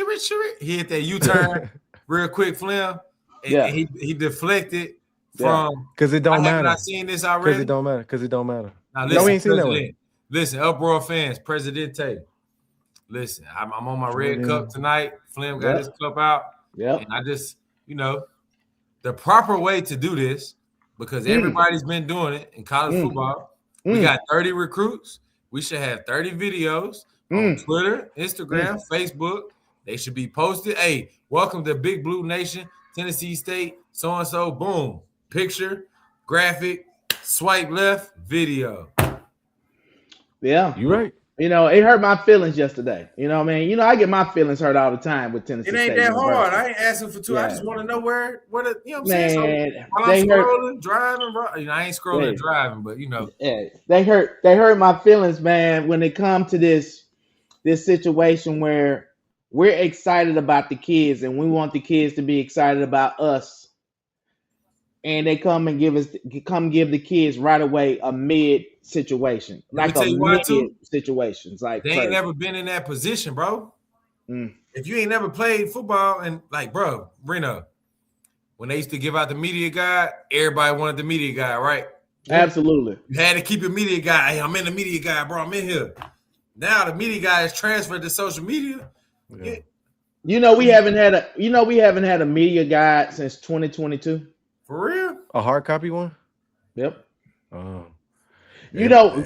He hit that U-turn real quick, Flim. And he deflected from because it don't matter. I have not seen this already. Because it don't matter. Now listen, we ain't seen that one. Listen, Uproar fans, Presidente. Listen, I'm on my red cup tonight. Flim got his cup out. Yeah. And I just, the proper way to do this, because everybody's been doing it in college football. We got 30 recruits. We should have 30 videos on Twitter, Instagram, Facebook. They should be posted. Hey, welcome to Big Blue Nation, Tennessee State, so-and-so, boom. Picture, graphic, swipe left, video. Yeah. You're right. It hurt my feelings yesterday. You know what I mean? I get my feelings hurt all the time with Tennessee State. It ain't that hard. I ain't asking for two. Yeah. I just want to know where the, you know what I'm saying? So while I'm scrolling, driving, I ain't scrolling and driving, but Yeah, they hurt my feelings, man, when it comes to this situation where we're excited about the kids and we want the kids to be excited about us. And they come give the kids right away a mid situation, like a mid situations. Like they ain't never been in that position, bro. If you ain't never played football and bro, Reno, when they used to give out the media guide, everybody wanted the media guide, right? Absolutely. You had to keep your media guide. Hey, I'm in the media guide, bro. I'm in here. Now the media guide is transferred to social media. Yeah. We haven't had a media guide since 2022. For real? A hard copy one? Yep. Reno.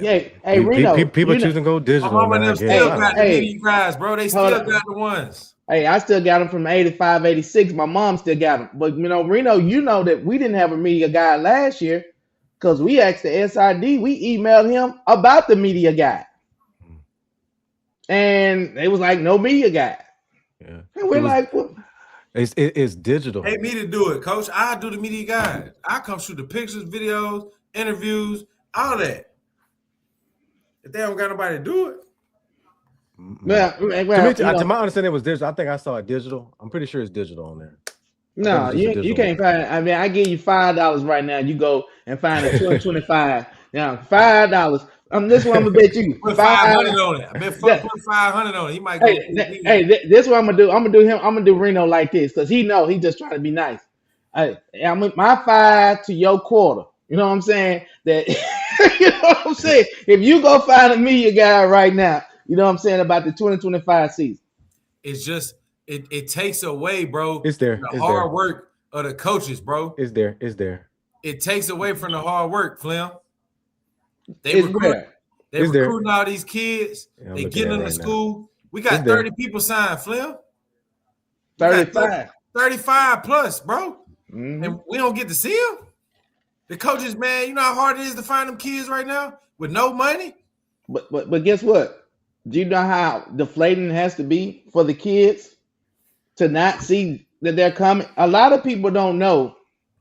People choosing to go digital. My mama still got the media guys, bro. They still got the ones. Hey, I still got them from 85, 86. My mom still got them. But, Reno, that we didn't have a media guide last year because we asked the SID. We emailed him about the media guide. And they was like, no media guide. Yeah. And we're like, what? It's digital. Pay me to do it, coach. I do the media guide. I come shoot the pictures, videos, interviews, all that. If they don't got nobody to do it. Well, to my understanding, it was digital. I think I saw it digital. I'm pretty sure it's digital on there. No, you can't find. I mean, I give you $5 right now. You go and find a 2025. Now $5. This one I'm gonna bet you put 500 on it. I bet put 500 on it. He might go. This what I'm gonna do. I'm gonna do Reno like this because he just trying to be nice. My 5 to your quarter. You know what I'm saying? That you know what I'm saying. If you go find a media guy right now, you know what I'm saying about the 2025 season. It's just it takes away, bro. It's there. The hard work of the coaches, bro. It's there. It takes away from the hard work, Flim. They recruiting all these kids. Yeah, they getting them to school. We got 30 people signed, Flim. 35 plus, bro. Mm-hmm. And we don't get to see them. The coaches, man, you know how hard it is to find them kids right now with no money. But guess what? Do you know how deflating it has to be for the kids to not see that they're coming? A lot of people don't know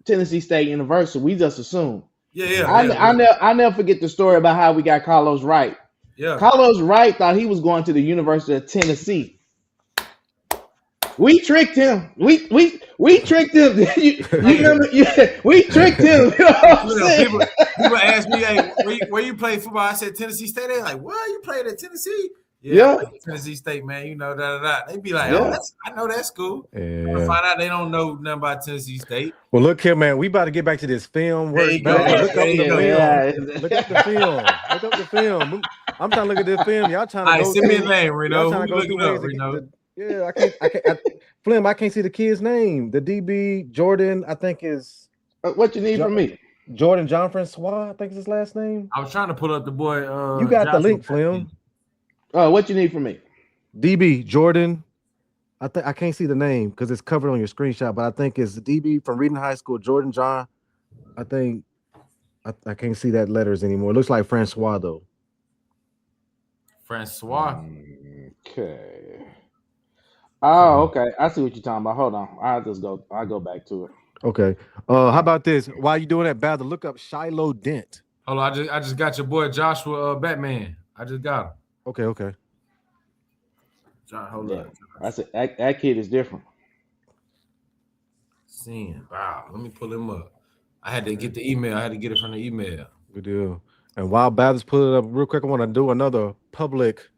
Tennessee State University. We just assume. I never forget the story about how we got Carlos Wright. Yeah. Carlos Wright thought he was going to the University of Tennessee. We tricked him. We tricked him. You remember? We tricked him. You know what I'm saying? People ask me, "Hey, where you play football?" I said Tennessee State. They're like, "What? You played at Tennessee?" Yeah. Tennessee State, man. You know, They be like, "Oh, I know that school." Yeah. I find out they don't know nothing about Tennessee State. Well, look here, man. We about to get back to this film work. Look up the film. I'm trying to look at this film. Y'all trying to go send me a name, Reno. Who looking up, Reno? Yeah, I can't. Flim, I can't see the kid's name. The DB Jordan, I think is. What you need from me? Jordan John Francois, I think is his last name. I was trying to pull up the boy. You got Johnson. The link, Flim. What you need from me? DB Jordan. I can't see the name because it's covered on your screenshot, but I think it's DB from Reading High School. Jordan John. I think I can't see that letters anymore. It looks like Francois though. Francois. Okay. Oh, okay. I see what you're talking about. Hold on. I'll go back to it. Okay. How about this? While you doing that, Bather, look up Shiloh Dent. Hold on. I just got your boy Joshua Batman. I just got him. Okay. John, hold up. I said that kid is different. Wow. Let me pull him up. I had to get the email. I had to get it from the email. Good deal. And while Bather's pulling it up real quick, I want to do another public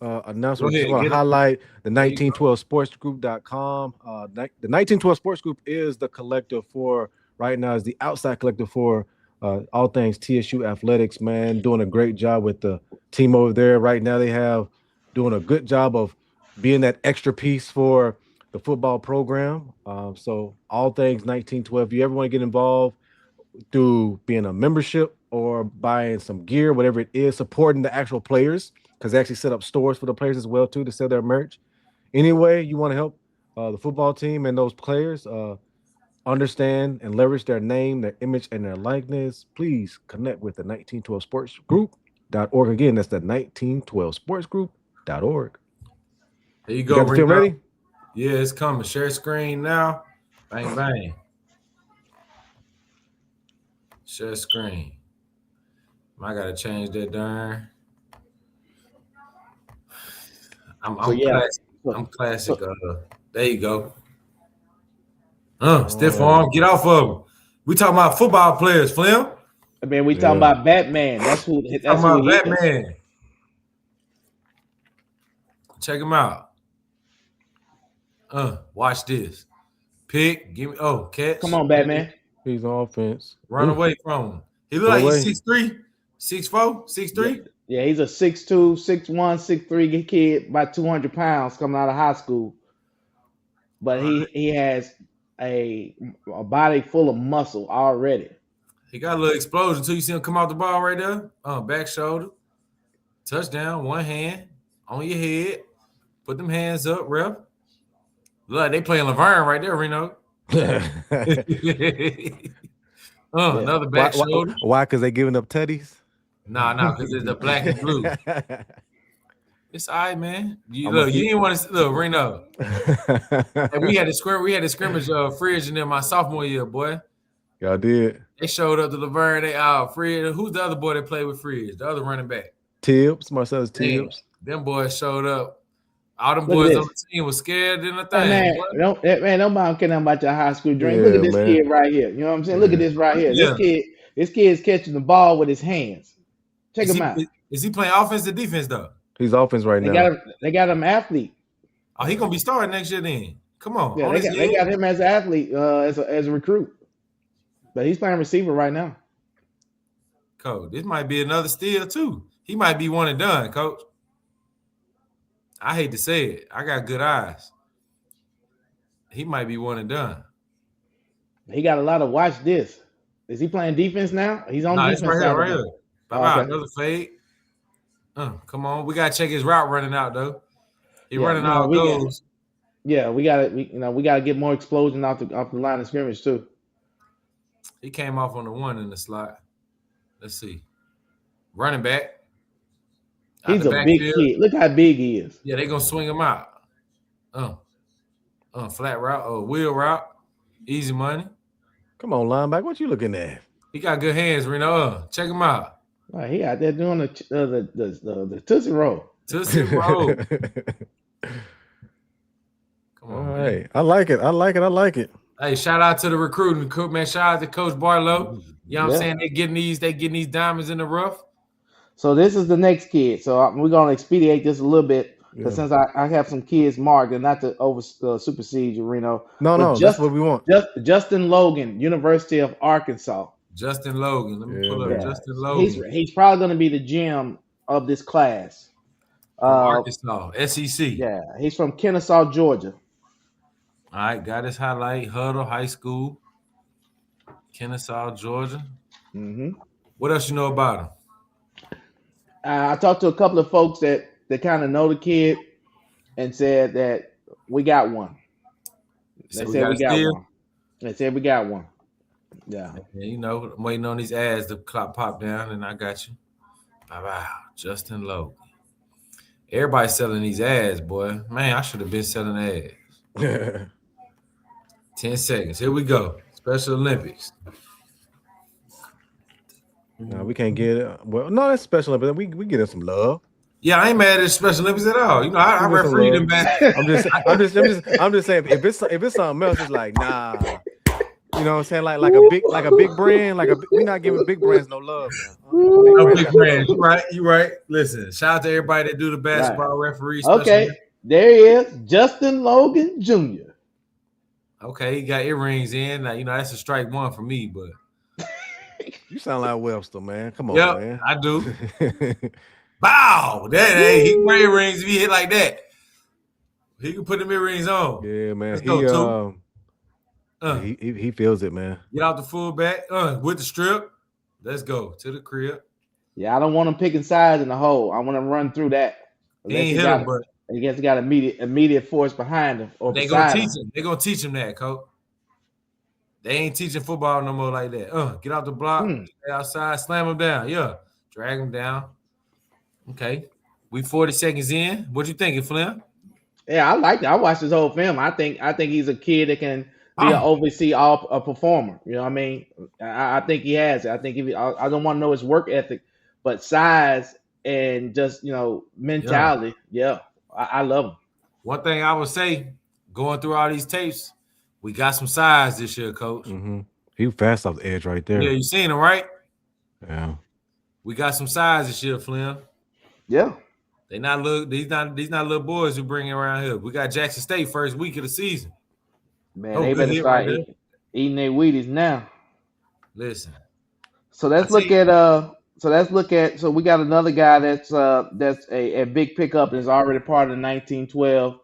announcement. I want to highlight the 1912sportsgroup.com. The 1912 Sports Group is the collective for right now, is the outside collective for all things TSU athletics, man. Doing a great job with the team over there. Right now, they have doing a good job of being that extra piece for the football program. So all things 1912. If you ever want to get involved through being a membership or buying some gear, whatever it is, supporting the actual players, because they actually set up stores for the players as well, too, to sell their merch. Anyway, you want to help the football team and those players understand and leverage their name, their image, and their likeness, please connect with the 1912sportsgroup.org. Again, that's the 1912sportsgroup.org. There you go. You got the film ready? Yeah, it's coming. Share screen now. Bang, bang. Share screen. I got to change that darn. I'm classic. There you go. Stiff arm. Get off of him. We talking about football players, Flim. I mean, we talking about Batman. That's who. That's talking about Batman. Check him out. Watch this. Pick. Give me. Catch. Come on, Batman. He's on offense. Run away from him. He look like he's 6'3", 6'4", 6'3". Yeah, he's a 6'2", 6'1", 6'3" kid, about 200 pounds coming out of high school. But he has a body full of muscle already. He got a little explosion until you see him come out the ball right there. Back shoulder. Touchdown, one hand on your head. Put them hands up, ref. Look like they playing Laverne right there, Reno. Another back shoulder. Why? Because they giving up tutties? Nah, because it's the black and blue. It's all right, man. You didn't want to look, Reno. And we had a scrimmage Fridge in there my sophomore year, boy. Y'all did. They showed up to Laverne. They Fridge. Who's the other boy that played with Fridge? The other running back. Tibbs, Marcellus Tibbs. Them boys showed up. All them boys on the team was scared than a thing. Man, nobody care about your high school dream. Look at this kid right here. You know what I'm saying? Look at this right here. Yeah. This kid is catching the ball with his hands. Check him out. Is he playing offense or defense though? He's offense right now. They got him athlete. Oh, he gonna be starting next year then. Come on. Yeah, they got him as an athlete, as a recruit. But he's playing receiver right now. Coach, this might be another steal too. He might be one and done, Coach. I hate to say it. I got good eyes. He might be one and done. He got a lot of watch this. Is he playing defense now? He's on defense. Right here. Bye-bye. Another fade. Come on. We gotta check his route running out though. He running out goals. We gotta get more explosion off the line of scrimmage too. He came off on the one in the slot. Let's see. Running back. He's a big kid. Look how big he is. Yeah, they're gonna swing him out. Flat route, wheel route, easy money. Come on, linebacker. What you looking at? He got good hands, Reno. Check him out. Right, he out there doing the Tootsie Roll. Tootsie Roll. Come on, man. Hey, I like it. Hey, shout out to the recruiting coach, man. Shout out to Coach Barlow. You know what I'm saying? They getting these diamonds in the rough. So this is the next kid. So we're gonna expedite this a little bit because since I have some kids marked, and not to supersede you, Reno. No, that's what we want. Justin Logan, University of Arkansas. Justin Logan. Let me pull up Justin Logan. He's probably going to be the gem of this class. Arkansas, SEC. Yeah, he's from Kennesaw, Georgia. All right, got his highlight. Huddle High School, Kennesaw, Georgia. Mm-hmm. What else you know about him? I talked to a couple of folks that kind of know the kid and said that we got one. They said we got one. Yeah. You know, I'm waiting on these ads to pop down, and I got you. Wow, Justin Logan. Everybody's selling these ads, boy. Man, I should have been selling ads. 10 seconds. Here we go. Special Olympics. No, we can't get it. Well, no, that's Special Olympics. We get him some love. Yeah, I ain't mad at Special Olympics at all. You know, I referee them back. I'm just saying if it's something else, it's like nah. You know what I'm saying? Like a big brand, we're not giving big brands no love. No big brands. You right. Listen, shout out to everybody that do the basketball referees. Okay, there he is, Justin Logan Jr. Okay, he got earrings in. Now, you know, that's a strike one for me, but you sound like Webster, man. Come on, man. I do. Bow. He can wear earrings if he hit like that. He can put them earrings on. Yeah, man. Let's go, he feels it, man. Get out the fullback with the strip. Let's go to the crib. Yeah, I don't want him picking sides in the hole. I want him to run through that. He ain't hit him, but he gets got immediate force behind him. Or they gonna teach him. They gonna teach him that, coach. They ain't teaching football no more like that. Get out the block, stay outside, slam him down. Yeah, drag him down. Okay, we 40 seconds in. What you thinking, Flim? Yeah, I like that. I watched this whole film. I think he's a kid that can be an overseas performer. You know what I mean? I think he has it. I think I don't want to know his work ethic, but size and just, you know, mentality. Yeah, I love him. One thing I would say, going through all these tapes, we got some size this year, Coach. Mm-hmm. He was fast off the edge right there. Yeah, you seen him, right? Yeah. We got some size this year, Flim. Yeah. These not little boys who bring it around here. We got Jackson State first week of the season. Man, they better start eating their Wheaties now. Listen. So let's look at. So we got another guy that's a big pickup and is already part of the 1912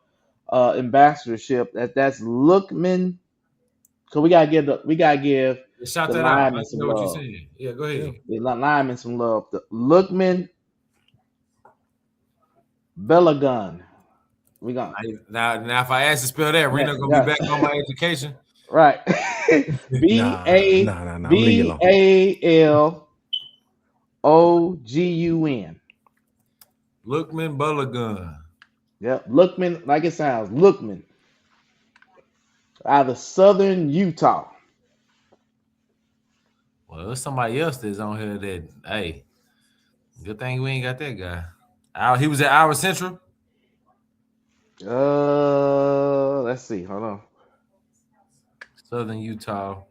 ambassadorship. That's Lookman. So we gotta give shout that out. I know what you're saying. Yeah, go ahead. The lineman some love. The Lookman Belagun. We gonna now if I ask to spell that, Reno gonna be back on my education. Right. BALOGUN. Lookman Bulligun. Yep, Lookman, like it sounds, Lookman. Out of Southern Utah. Well, there's somebody else that's on here that, hey, good thing we ain't got that guy. He was at Iowa Central. Let's see. Hold on. Southern Utah.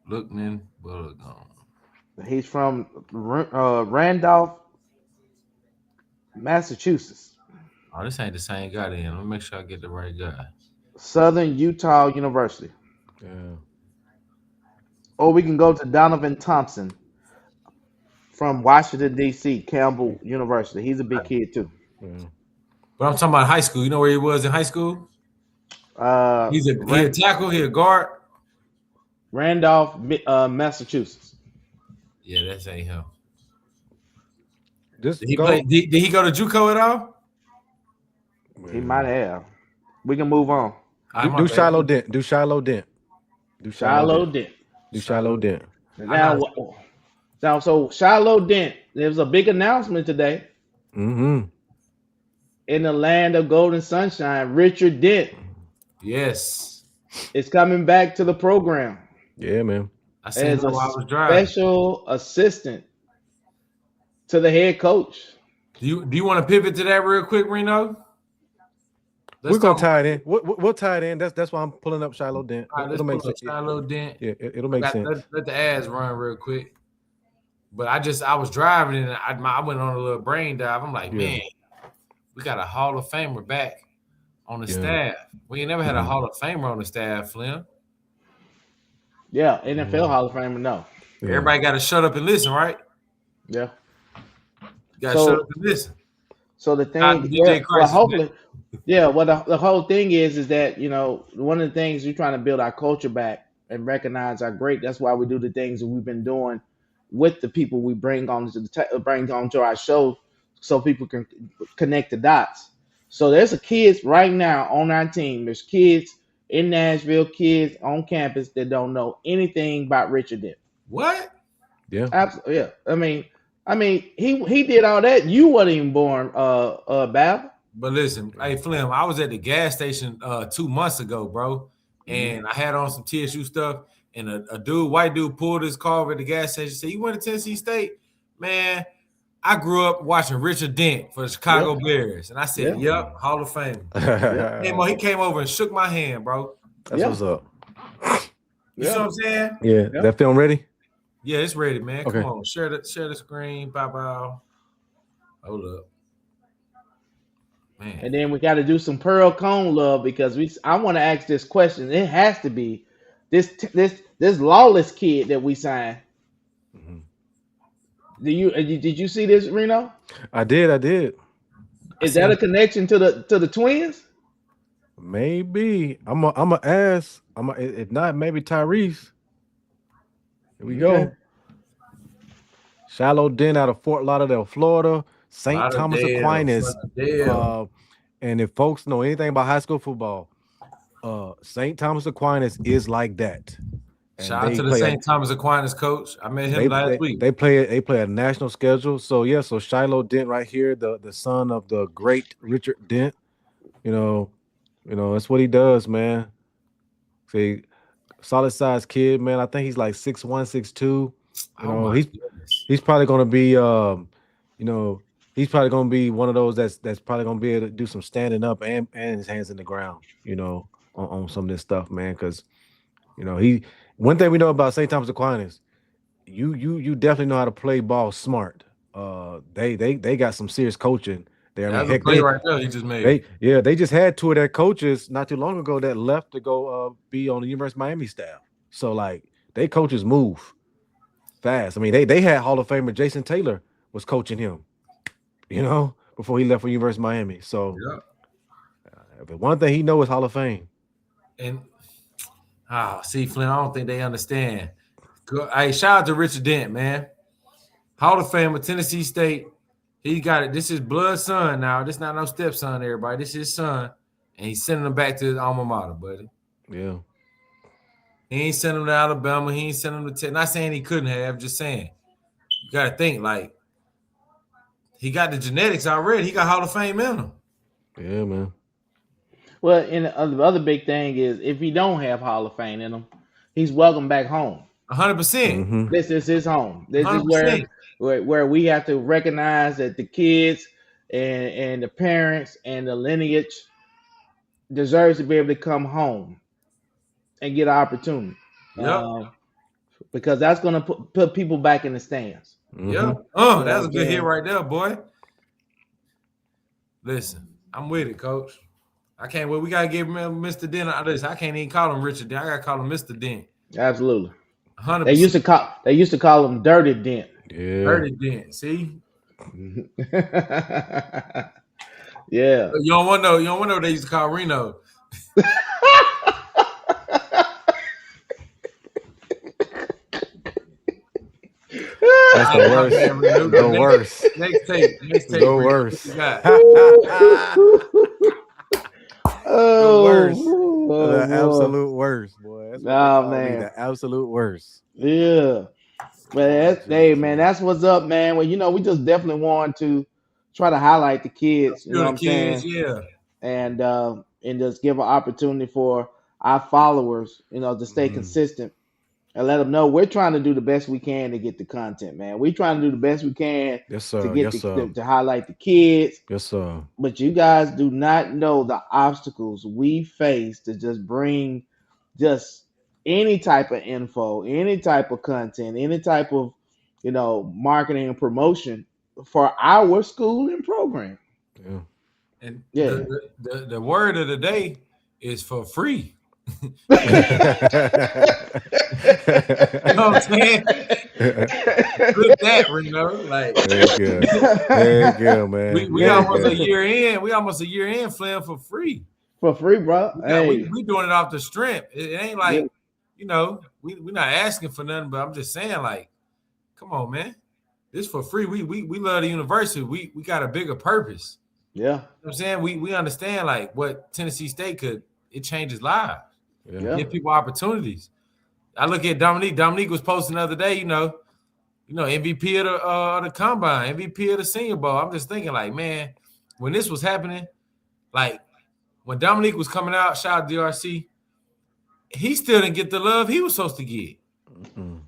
Lookman Bulligun. He's from Randolph, Massachusetts. Oh, this ain't the same guy then. Let me make sure I get the right guy. Southern Utah University. Yeah. Or we can go to Donovan Thompson from Washington, D.C., Campbell University. He's a big kid, too. Yeah. But I'm talking about high school. You know where he was in high school? He a tackle, he a guard. Randolph, Massachusetts. Yeah, that ain't him. Did he go to JUCO at all? He might have. We can move on. Do Shiloh Dent. Do Shiloh Dent. Shiloh Dent. Do Shiloh Dent. Now, so Shiloh Dent, there was a big announcement today. Mm-hmm. In the land of golden sunshine, Richard Dent. Yes. Is coming back to the program. Yeah, man. I said as a special assistant to the head coach. Do you want to pivot to that real quick, Reno? We're gonna tie it in. We'll tie it in. That's why I'm pulling up Shiloh Dent. All right, it'll make sense. Shiloh Dent. Yeah, it'll make sense. Let the ads run real quick. But I was driving and I went on a little brain dive. I'm like, man, we got a Hall of Famer back on the staff. We ain't never had a Hall of Famer on the staff, Flim. Yeah, NFL Hall of Famer, no. Everybody got to shut up and listen, right? Yeah. You got to shut up and listen. So the thing, hopefully, the whole thing is that, you know, one of the things we're trying to build our culture back and recognize our great. That's why we do the things that we've been doing with the people we bring on to our show, so people can connect the dots. So there's kids right now on our team. There's kids in Nashville, kids on campus that don't know anything about Richard Dent. What? Yeah. Absolutely. Yeah. I mean, he did all that. You wasn't even born, Bab. But listen, hey Flim, I was at the gas station 2 months ago, bro, and I had on some TSU stuff, and a white dude, pulled his car over at the gas station. Said, "You went to Tennessee State, man? I grew up watching Richard Dent for the Chicago Bears," and I said, "Yep, Hall of Fame." He came over and shook my hand, bro. That's what's up. You see what I'm saying? Yeah. That film ready? Yeah, it's ready, man. Okay. Come on, share the screen. Bye. Hold up. Man. And then we got to do some Pearl Cone love, because I want to ask this question. It has to be this lawless kid that we signed. Mm-hmm. Did you see this, Reno? I did. Is that a connection to the twins? Maybe. I'm a ask. If not, maybe Tyrese. Here we go. Shiloh Dent out of Fort Lauderdale, Florida. St. Thomas Aquinas. And if folks know anything about high school football, St. Thomas Aquinas is like that. And shout out to the St. Thomas Aquinas coach. I met him last week. They play a national schedule. So so Shiloh Dent right here, the son of the great Richard Dent. You know, that's what he does, man. See, solid sized kid, man. I think he's like 6'1", 6'2". He's probably gonna be he's probably gonna be one of those that's probably gonna be able to do some standing up and his hands in the ground, on some of this stuff, man. Because one thing we know about St. Thomas Aquinas, you definitely know how to play ball smart. They got some serious coaching there. He just made. They just had two of their coaches not too long ago that left to go be on the University of Miami staff. So like they coaches move fast. I mean, they had Hall of Famer Jason Taylor was coaching him, before he left for University of Miami. So but one thing he knows is Hall of Fame. And see, Flynn, I don't think they understand. Hey, shout out to Richard Dent, man. Hall of Famer, Tennessee State. He got it. This is blood son now. This not no stepson, everybody. This is his son. And he's sending him back to his alma mater, buddy. Yeah. He ain't sending him to Alabama. He ain't sending him to Not saying he couldn't have, just saying. You got to think, like, he got the genetics already. He got Hall of Fame in him. Yeah, man. Well, and the other big thing is if he don't have Hall of Fame in him, he's welcome back home. 100%. This is his home. This 100%. is where we have to recognize that the kids and the parents and the lineage deserves to be able to come home and get an opportunity. Yep. Because that's going to put people back in the stands. Yeah. Oh, that's a good hit right there, boy. Listen, I'm with it, Coach. I can't wait. We got to give Mr. Dent this. I can't even call him Richard Dent. I got to call him Mr. Dent. Absolutely. 100%. They used to call him Dirty Dent. Yeah. Dirty Dent. See? Yeah. You don't want to know what they used to call Reno. That's the worst. The worst. Next tape. The worst. The worst. Oh, The absolute worst, boy. That's what man. The absolute worst. Yeah. But that's what's up, man. Well, we just definitely want to try to highlight the kids. You know what I'm saying? Yeah. And just give an opportunity for our followers, to stay consistent and let them know we're trying to do the best we can to get the content, man. We're trying to do the best we can to get to highlight the kids. Yes, sir. But you guys do not know the obstacles we face to just bring just any type of info, any type of content, any type of, marketing and promotion for our school and program. Yeah. And the word of the day is for free. You know what I'm saying? Good that, Reno. Like, Thank you, man. We almost a year in. We almost a year in, Flim, for free. For free, bro. We doing it off the strength. It ain't like, we're not asking for nothing, but I'm just saying, like, come on, man. This for free. We love the university. We got a bigger purpose. Yeah. You know what I'm saying? We understand like what Tennessee State it changes lives. Yeah. Give people opportunities. I look at Dominique. Dominique was posting the other day, MVP of the combine, MVP of the Senior Bowl. I'm just thinking, like, man, when this was happening, like when Dominique was coming out, shout out DRC, he still didn't get the love he was supposed to get. Mm-hmm.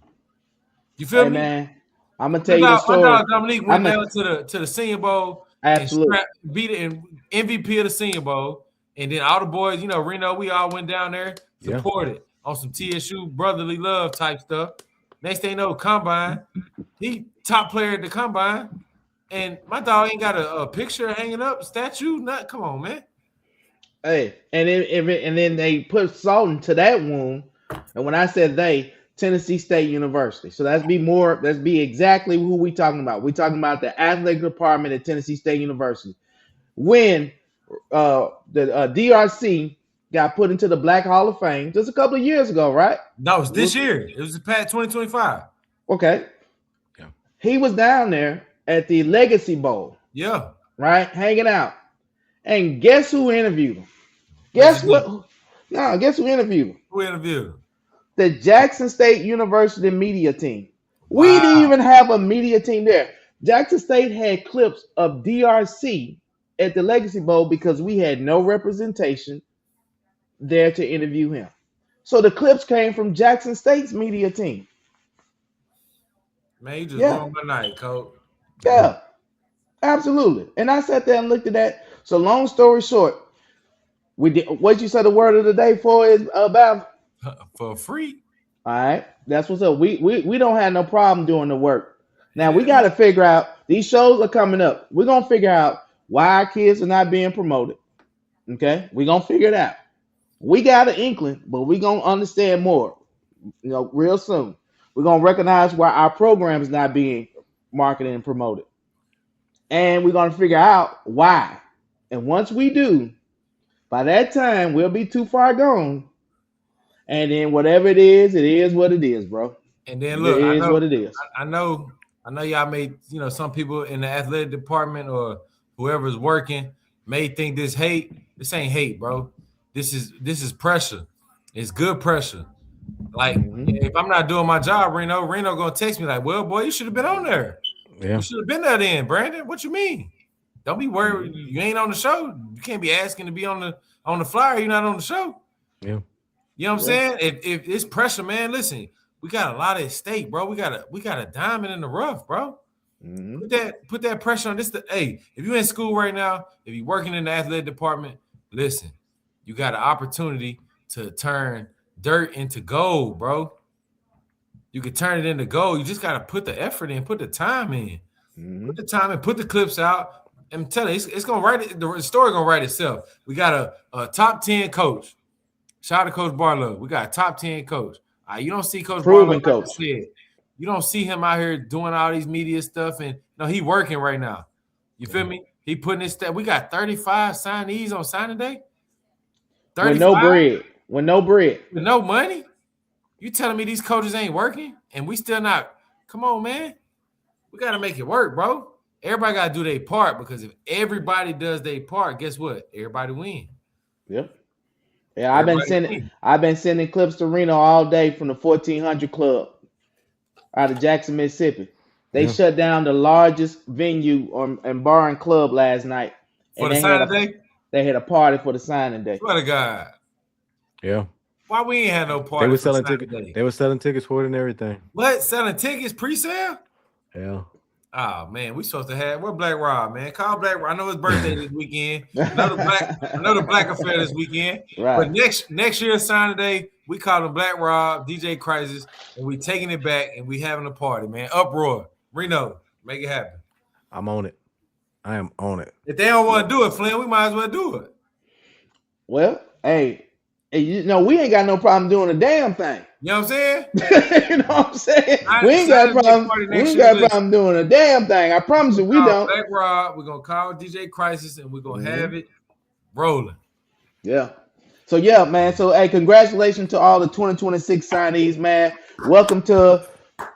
You feel me, man? I'm gonna tell you the story. My dog Dominique went down to the Senior Bowl, absolutely, and beat it in MVP of the Senior Bowl, and then all the boys, Reno, we all went down there, supported on some TSU brotherly love type stuff. Next thing you know, combine, he top player at the combine, and my dog ain't got a picture hanging up, statue, not. Come on, man. Hey, and then they put salt into that wound, and when I said Tennessee State University. So let's be exactly who we talking about. We talking about the athletic department at Tennessee State University. When the DRC got put into the Black Hall of Fame just a couple of years ago, right? No, it was this year. It was the past 2025. Okay. Yeah. He was down there at the Legacy Bowl. Yeah. Right? Hanging out. And guess who interviewed him? Guess who interviewed him? Who interviewed him? The Jackson State University media team. We didn't even have a media team there. Jackson State had clips of DRC at the Legacy Bowl because we had no representation there to interview him. So the clips came from Jackson State's media team. Man, you just wrong my night, Coach. Yeah, absolutely. And I sat there and looked at that. So long story short, we did what you said the word of the day for is about. For free. All right. That's what's up. We don't have no problem doing the work. Now we got to figure out, these shows are coming up. We're going to figure out why our kids are not being promoted. Okay. We're going to figure it out. We got an inkling, but we're going to understand more, real soon. We're going to recognize why our program is not being marketed and promoted. And we're going to figure out why. And once we do, by that time, we'll be too far gone. And then whatever it is what it is, bro. And then look, it is what it is. I know y'all may, some people in the athletic department or whoever's working may think this hate. This ain't hate, bro. This is pressure. It's good pressure. Like if I'm not doing my job, Reno gonna text me like, well, boy, you should have been on there. Yeah. You should have been there then, Brandon. What you mean? Don't be worried. You ain't on the show. You can't be asking to be on the flyer. You're not on the show. Yeah. You know what I'm saying? If it's pressure, man, listen, we got a lot at stake, bro. We got a diamond in the rough, bro. Put that pressure on this. Hey, if you're in school right now, if you're working in the athletic department, listen, you got an opportunity to turn dirt into gold, bro. You can turn it into gold. You just got to put the effort in, put the time in. Put the time in, put the clips out. I'm telling you, it's gonna write it. The story gonna write itself. We got a top 10 coach. Shout out to Coach Barlow. We got a top 10 coach. You don't see Coach Proven Barlow, coach. like you don't see him out here doing all these media stuff, and he working right now. You feel me? He putting his step. We got 35 signees on signing day. 35? With no bread. With no money. You telling me these coaches ain't working and we still not? Come on, man. We got to make it work, bro. Everybody got to do their part, because if everybody does their part, guess what? Everybody win. Yep. Yeah, I've been sending clips to Reno all day from the 1400 Club out of Jackson, Mississippi. They shut down the largest venue and bar and club last night. For the signing day? They had a party for the signing day. Swear to God. Yeah. Why we ain't had no party? They were selling tickets. They were selling tickets for it and everything. What? Selling tickets pre-sale? Yeah. Oh man, we supposed to have. Where Black Rob, man? Call Black Rob. I know his birthday this weekend. Another black affair this weekend. Right. But next year's signing day, we call him Black Rob, DJ Crisis, and we taking it back and we having a party, man. Uproar, Reno, make it happen. I'm on it. I am on it. If they don't want to do it, Flim, we might as well do it. Well, hey, we ain't got no problem doing a damn thing. You know what I'm saying? You know what I'm saying? We ain't got a problem doing a damn thing. I promise you, we don't. Black Rob, we're gonna call DJ Crisis and we're gonna have it rolling. Yeah. So yeah, man. So hey, congratulations to all the 2026 signees, man. Welcome to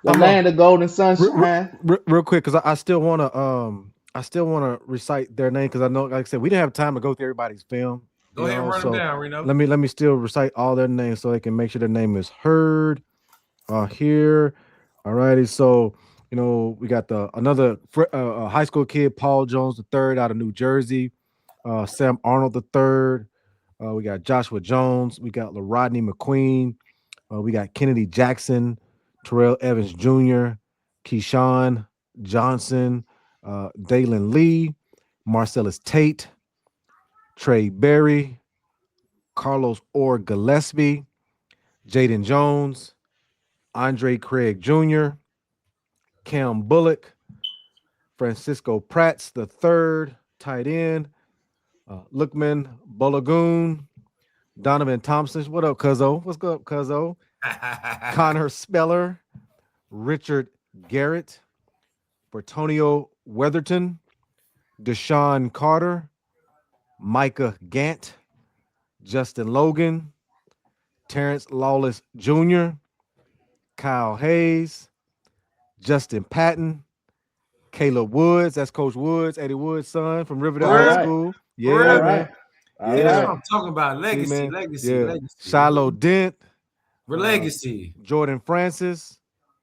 the land of golden sunshine. Real quick, because I still want to recite their name, because I know, like I said, we didn't have time to go through everybody's film. Go ahead and run them down, Reno. Let me still recite all their names so they can make sure their name is heard here. All righty. So, we got another high school kid, Paul Jones III out of New Jersey. Sam Arnold III. We got Joshua Jones. We got LaRodney McQueen. We got Kennedy Jackson, Terrell Evans Jr., Keyshawn Johnson, Dalen Lee, Marcellus Tate, Trey Berry, Carlos Orr Gillespie, Jaden Jones, Andre Craig Jr., Cam Bullock, Francisco Prats III, tight end, Lookman Bolagoon, Donovan Thompson. What up, Cuzzo? What's up, Cuzzo? Connor Speller, Richard Garrett, Bertonio Weatherton, Deshaun Carter, Micah Gant, Justin Logan, Terrence Lawless Jr., Kyle Hayes, Justin Patton, Caleb Woods. That's Coach Woods, Eddie Woods' son from Riverdale High School. Yeah, man. Yeah, that's what I'm talking about. Legacy. Shiloh Dent, Legacy. Jordan Francis.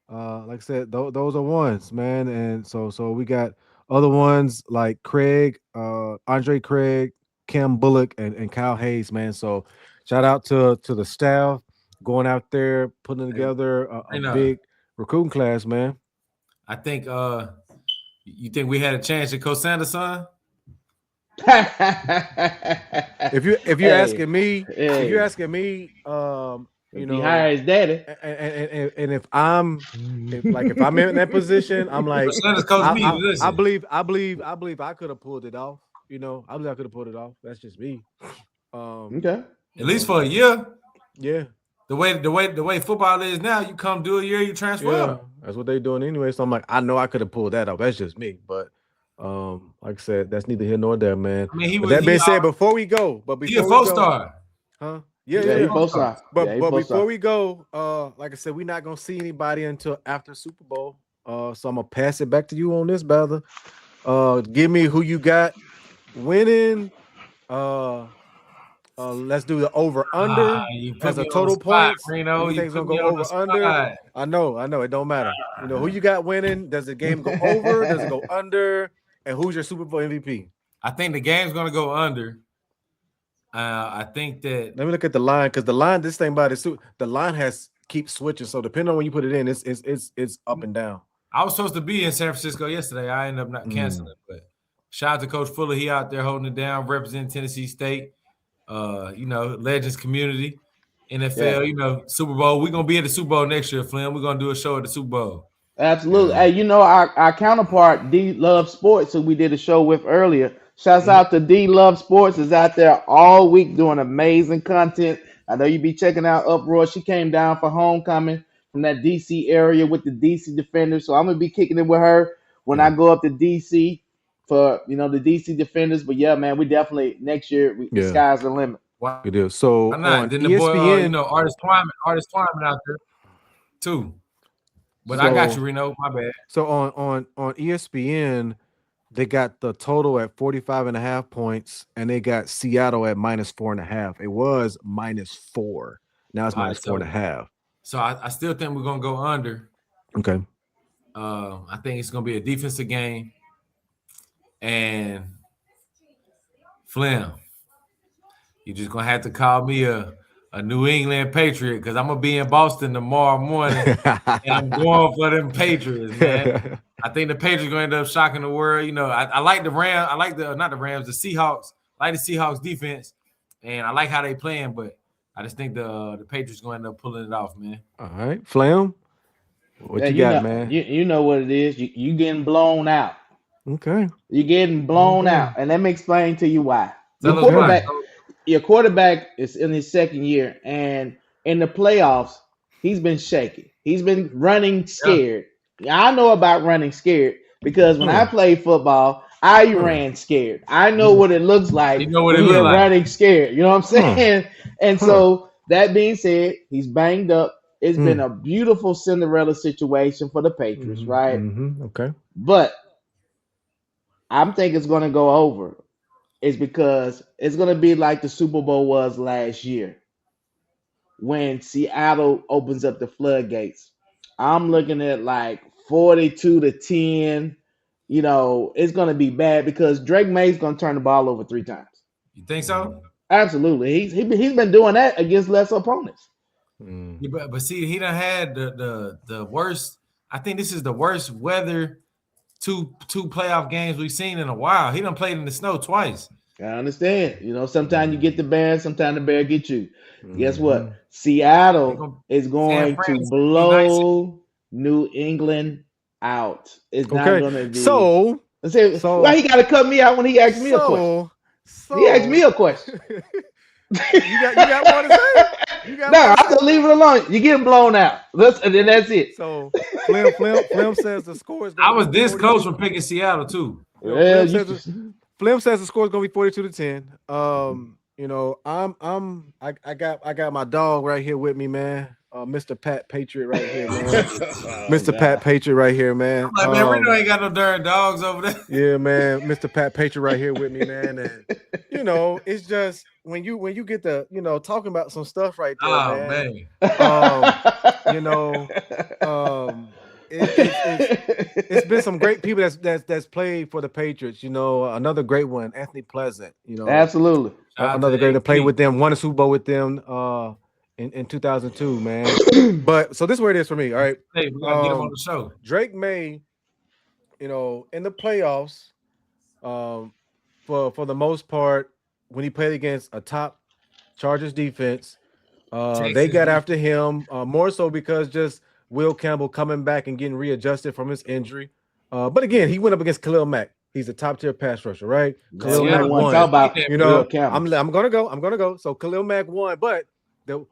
Like I said, those are ones, man. And so we got other ones like Craig, Andre Craig, Cam Bullock, and Kyle Hayes, man. So shout out to the staff going out there, putting together a big recruiting class, man. I think you think we had a chance to co-sign son? If you're asking me, if you're asking me, he hires daddy, and if I'm in that position, I'm like, I believe I could have pulled it off. I believe I could have pulled it off. That's just me. Okay. At least for a year. Yeah. The way football is now, you come do a year, you transfer up. That's what they're doing anyway. So I'm like, I know I could have pulled that off. That's just me. But like I said, that's neither here nor there, man. I mean, before we go, he a 4-star. Huh? Yeah, he 4-star. But before we go, like I said, we're not gonna see anybody until after Super Bowl. So I'm gonna pass it back to you on this, brother. Give me who you got winning. Let's do the over/under as a total points. Reno, you think it's gonna go over/under? I know. It don't matter. You know who you got winning. Does the game go over? Does it go under? And who's your Super Bowl MVP? I think the game's gonna go under. I think that. Let me look at the line because the line. This thing about it, the line keeps switching. So depending on when you put it in, it's up and down. I was supposed to be in San Francisco yesterday. I ended up not canceling, but shout out to Coach Fuller. He out there holding it down, representing Tennessee State. Legends community, NFL, Super Bowl. We're gonna be at the Super Bowl next year, Flim. We're gonna do a show at the Super Bowl. Absolutely. Hey, our counterpart, D Love Sports, who we did a show with earlier. Shouts out to D Love Sports, is out there all week doing amazing content. I know you be checking out Uproar. She came down for homecoming from that DC area with the DC Defenders. So I'm gonna be kicking it with her when I go up to DC for the DC Defenders. But yeah, man, we definitely next year the sky's the limit. Wow. It is. So I'm not. Then the ESPN, boy, Artist Twyman out there too. But I got you, Reno. My bad. So on ESPN, they got the total at 45.5 points, and they got Seattle at -4.5. It was -4. Now it's -4.5. So I still think we're gonna go under. Okay. I think it's gonna be a defensive game. And Flem, you're just gonna have to call me a New England Patriot because I'm gonna be in Boston tomorrow morning and I'm going for them Patriots, man. I think the Patriots gonna end up shocking the world. I like the Rams. I like the Seahawks. I like the Seahawks defense, and I like how they playing, but I just think the Patriots gonna end up pulling it off, man. All right, Flem, what you got, man? You know what it is. You getting blown out. Okay. You're getting blown out. And let me explain to you why. Your quarterback is in his second year, and in the playoffs, he's been shaky. He's been running scared. I know about running scared because when I played football, I ran scared. I know what it looks like when you're running scared. You know what I'm saying? And so that being said, he's banged up. It's been a beautiful Cinderella situation for the Patriots, right? Okay. But I'm thinking it's going to go over. It's because it's going to be like the Super Bowl was last year when Seattle opens up the floodgates. I'm looking at like 42-10. It's going to be bad because Drake May's going to turn the ball over 3 times. You think so? Absolutely. He's been doing that against lesser opponents. Yeah, but see, he done had the worst. I think this is the worst weather two playoff games we've seen in a while. He done played in the snow twice. I understand. Sometimes you get the bear, sometimes the bear get you. Guess what? Seattle is going to blow New England out. It's not going to be. So why he got to cut me out when he asked me a question? He asked me a question. You got more to say? No, I'm gonna leave it alone. You're getting blown out. And then that's it. So Flim says the score is. I was this close from picking Seattle too. Flim says the score is gonna be 42-10. I got my dog right here with me, man. Mr. Pat Patriot right here, man. Mr. Pat Patriot right here, man. I'm like, man, Reno ain't got no darn dogs over there. Yeah, man. Mr. Pat Patriot right here with me, man. And it's just when you get the talking about some stuff right there, man. It's been some great people that's played for the Patriots. Another great one, Anthony Pleasant. Absolutely. Another great to play with them. Won a Super Bowl with them. In 2002, man. But so this is where it is for me. All right. Hey, we gotta get him on the show. Drake May, in the playoffs, for the most part, when he played against a top Chargers defense, they got after him more so because just Will Campbell coming back and getting readjusted from his injury. But again, he went up against Khalil Mack. He's a top tier pass rusher, right? Khalil Mack won. I'm gonna go. So Khalil Mack won, but the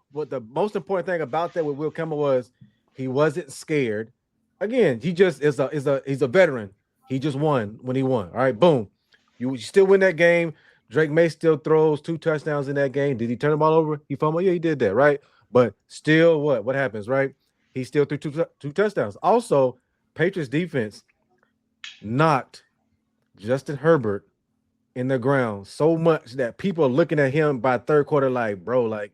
most important thing about that with Will Campbell was he wasn't scared. Again, he just he's a veteran. He just won when he won. All right, boom. You still win that game. Drake May still throws 2 touchdowns in that game. Did he turn the ball over? He fumbled? Yeah, he did that, right? But still, what happens, right? He still threw two touchdowns. Also, Patriots defense knocked Justin Herbert in the ground so much that people are looking at him by third quarter like, bro, like,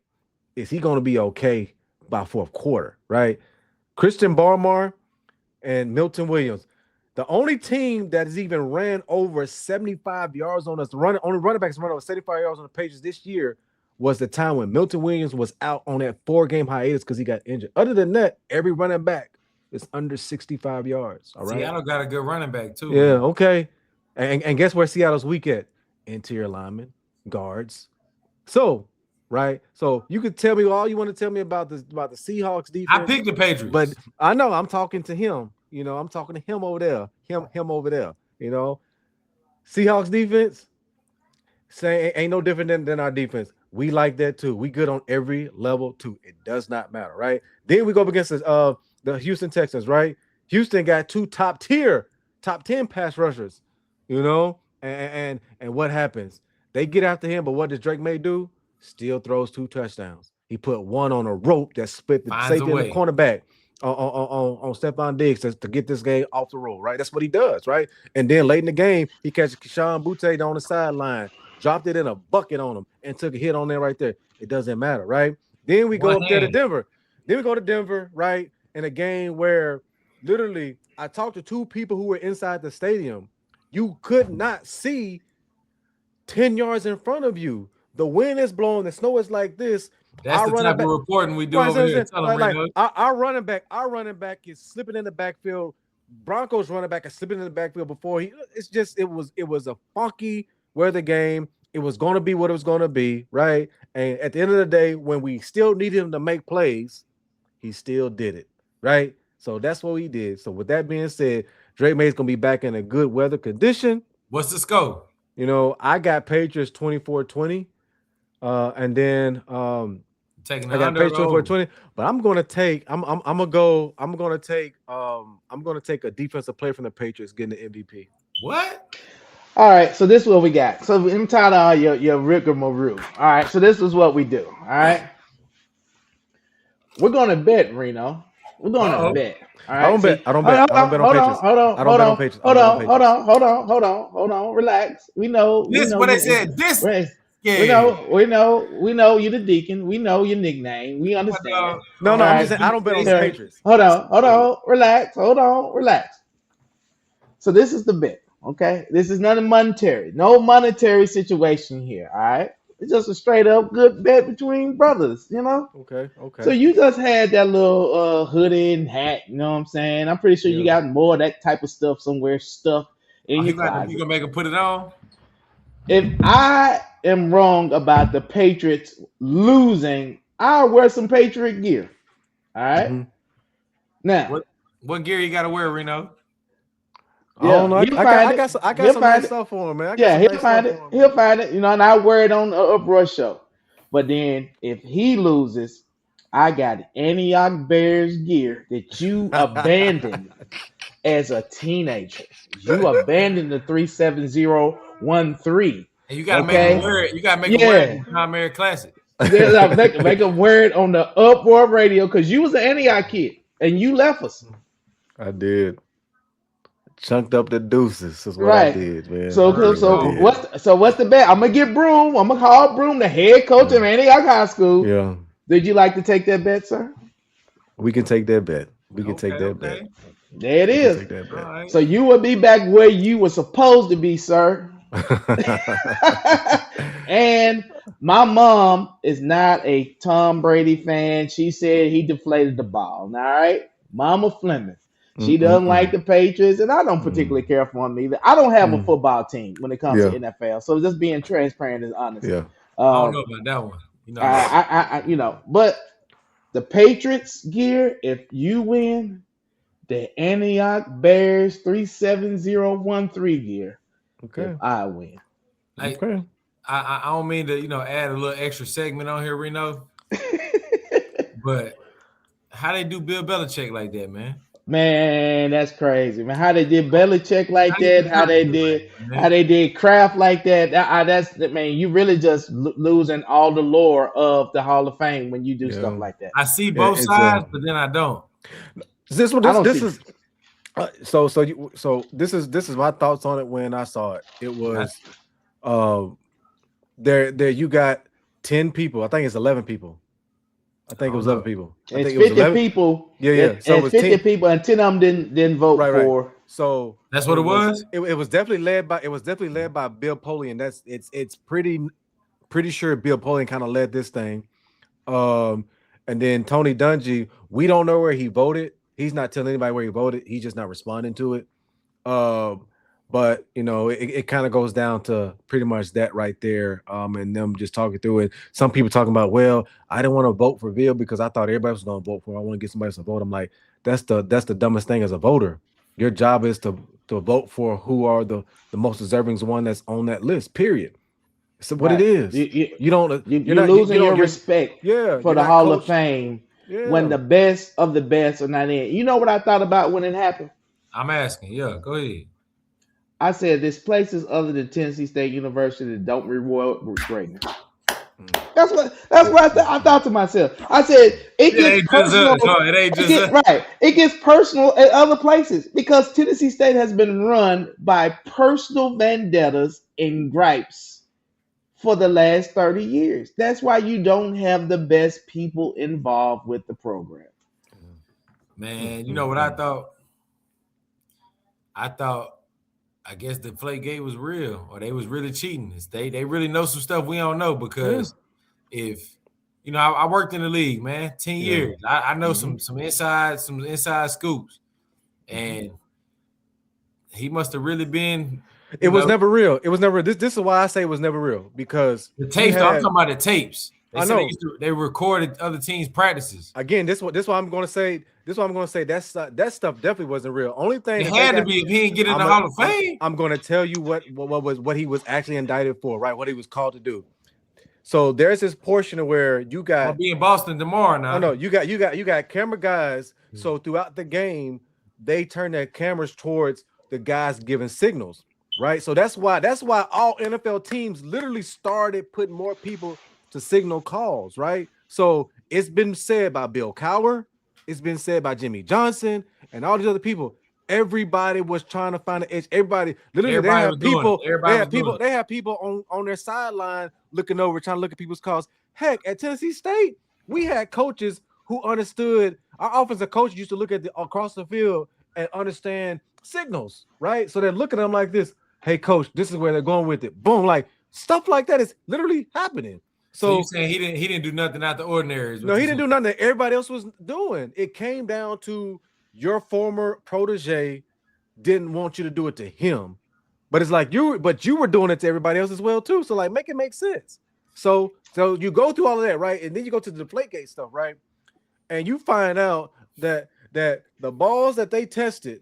is he going to be okay by fourth quarter, right? Christian Barmore and Milton Williams, the only team that has even ran over 75 yards on us, only running backs run over 75 yards on the pages this year was the time when Milton Williams was out on that 4-game hiatus because he got injured. Other than that, every running back is under 65 yards. All right. Seattle got a good running back too. Yeah, man. Okay. And guess where Seattle's weak at? Interior linemen, guards. So, right. So you could tell me all you want to tell me about the Seahawks defense. I picked the Patriots, but I know I'm talking to him. You know, I'm talking to him over there. Him over there. You know, Seahawks defense. Say ain't no different than our defense. We like that too. We good on every level too. It does not matter, right? Then we go up against the Houston Texans, right? Houston got 2 top 10 pass rushers, you know, and what happens? They get after him, but what does Drake May do? Still throws 2 touchdowns. He put one on a rope that split the safety and the cornerback on Stephon Diggs to get this game off the roll, right? That's what he does, right? And then late in the game, he catches Keyshawn Boutte on the sideline, dropped it in a bucket on him, and took a hit on there right there. It doesn't matter, right? Then we go up there to Denver. Then we go to Denver, right? In a game where literally I talked to 2 people who were inside the stadium. You could not see 10 yards in front of you. The wind is blowing, the snow is like this. That's the type of reporting we do over here. Our running back is slipping in the backfield. Broncos running back is slipping in the backfield before it was a funky weather game. It was going to be what it was going to be, right? And at the end of the day, when we still needed him to make plays, he still did it, right? So that's what he did. So with that being said, Drake May's going to be back in a good weather condition. What's the score? You know, I got Patriots 24-20. And then taking I got Patriots 24-20, but I'm gonna take a defensive player from the Patriots getting the MVP. What? All right, so this is what we got. So I'm tired of all your rigmarole. All right, so this is what we do. All right, we're gonna bet, Reno. We're gonna bet. All right, I don't bet on Patriots. Hold on. Relax. We know. This what they said. This. Yeah. We know you're the deacon. We know your nickname. We understand. No, I'm just saying I don't bet on the Patriots. Hold on. Relax. So this is the bet, okay? This is nothing monetary. No monetary situation here, all right? It's just a straight up good bet between brothers, you know? Okay. So you just had that little hoodie and hat, you know what I'm saying? I'm pretty sure you got more of that type of stuff somewhere stuffed in your closet. You gonna make him put it on? If I am wrong about the Patriots losing, I'll wear some Patriot gear. All right. Mm-hmm. Now, what gear you got to wear, Reno? Yeah, I got some nice stuff for him, man. He'll find it. He'll find it. You know, and I'll wear it on the Uproar show. But then, if he loses, I got Antioch Bears gear that you abandoned as a teenager. You abandoned the 37013. And you gotta make him wear it. You gotta make him wear it. Primary Classic. Yeah, make him wear it on the Uproar radio because you was an Antioch kid and you left us. I did. Chunked up the deuces is what I did, man. So what's the bet? I'm gonna get Broom. I'm gonna call Broom, the head coach of Antioch High School. Yeah. Did you like to take that bet, sir? We can take that bet. We can take that bet. There it is. Right. So you will be back where you were supposed to be, sir. And my mom is not a Tom Brady fan. She said he deflated the ball. All right, Mama Flim. She doesn't like the Patriots, and I don't particularly care for them either. I don't have a football team when it comes to NFL, so just being transparent and honest. Yeah, I don't know about that one. You know, but the Patriots gear, if you win, the Antioch Bears 37013 gear. Okay, if I win. Okay, I don't mean to add a little extra segment on here, Reno. But how they do Bill Belichick like that, man? Man, that's crazy, man. How they did Belichick like that? How they did Kraft like that? That's man. You really just losing all the lore of the Hall of Fame when you do stuff like that. I see both sides, but then I don't. This is my thoughts on it when I saw it. It was There you got 10 people. I think it's 11 people. I think it was 11 people. I It's think it was 50 people. Yeah. So it was 50 people, and 10 of them didn't vote for. Right. So that's what it was. It was definitely led by Bill Polian. That's it's pretty sure Bill Polian kind of led this thing. And then Tony Dungy, we don't know where he voted. He's not telling anybody where he voted. He's just not responding to it. But you know, it kind of goes down to pretty much that right there. And them just talking through it. Some people talking about, well, I didn't want to vote for Bill because I thought everybody was going to vote for him. I want to get somebody else to vote. I'm like, that's the dumbest thing as a voter. Your job is to vote for who are the most deserving one that's on that list. Period. So what it is, you're losing your respect for the Hall of Fame when the best of the best are not in. You know what I thought about when it happened? I'm asking. Yeah, go ahead. I said there's places other than Tennessee State University that don't reward greatness. That's what I thought to myself. I said it gets personal. It gets personal at other places because Tennessee State has been run by personal vendettas and gripes for the last 30 years. That's why you don't have the best people involved with the program. Man, you know what I thought? I guess the Deflategate was real, or they was really cheating. They really know some stuff we don't know because if you know, I worked in the league, man, 10 years. I know some inside scoops, and he must have really been. It was never real. It was never. This is why I say it was never real because the tapes. I'm talking about the tapes. I know they recorded other teams' practices. Again, this is what I'm going to say. That stuff definitely wasn't real. Only thing it had to be if he didn't get in the Hall of Fame. I'm going to tell you what he was actually indicted for, right? What he was called to do. So there's this portion of where you got. I'll be in Boston tomorrow now. No, you got camera guys. So throughout the game, they turn their cameras towards the guys giving signals, right? So that's why all NFL teams literally started putting more people to signal calls, right? So it's been said by Bill Cowher, it's been said by Jimmy Johnson, and all these other people. Everybody was trying to find an edge. Everybody they have people on their sideline looking over, trying to look at people's calls. Heck, at Tennessee State, we had coaches who understood. Our offensive coach used to look at across the field and understand signals, right? So they're looking at them like this. Hey, coach, this is where they're going with it. Boom, like stuff like that is literally happening. So you're saying he didn't do nothing out the ordinary? No, he didn't do nothing that everybody else was doing. It came down to your former protege didn't want you to do it to him, but it's like you were doing it to everybody else as well too. So like, make it make sense. So you go through all of that, right? And then you go to the Deflategate stuff, right? And you find out that the balls that they tested,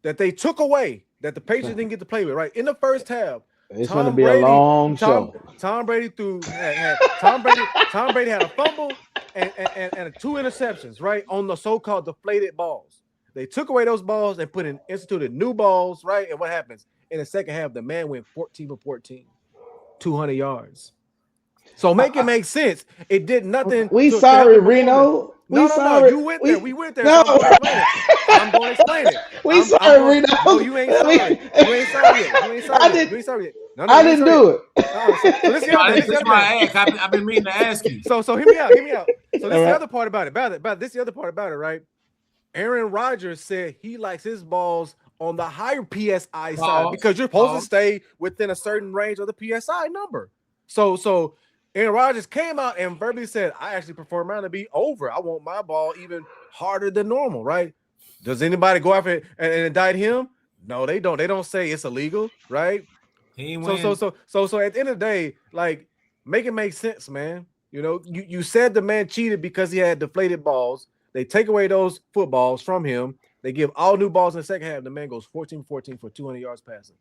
that they took away, that the Patriots didn't get to play with, right? In the first half. It's going to be a long show. Tom Brady Tom Brady had a fumble and 2 interceptions, right, on the so-called deflated balls. They took away those balls and instituted new balls, right? And what happens? In the second half, the man went 14 for 14, 200 yards. So make it make sense. It did nothing. Sorry, Reno. No, you went there. We went there. No. So I'm going to explain it. Sorry, Reno. No, you ain't sorry. You ain't sorry yet. You ain't sorry yet. No, I didn't do it. So this I've been meaning to ask you. So hear me out. So this is the other part about it. This is the other part about it, right? Aaron Rodgers said he likes his balls on the higher PSI side because you're supposed to stay within a certain range of the PSI number. So Aaron Rodgers came out and verbally said, I actually prefer mine to be over. I want my ball even harder than normal, right? Does anybody go after it and indict him? No, they don't. They don't say it's illegal, right? So at the end of the day, like, make it make sense, man. You know, you said the man cheated because he had deflated balls. They take away those footballs from him. They give all new balls in the second half. The man goes 14-14 for 200 yards passing.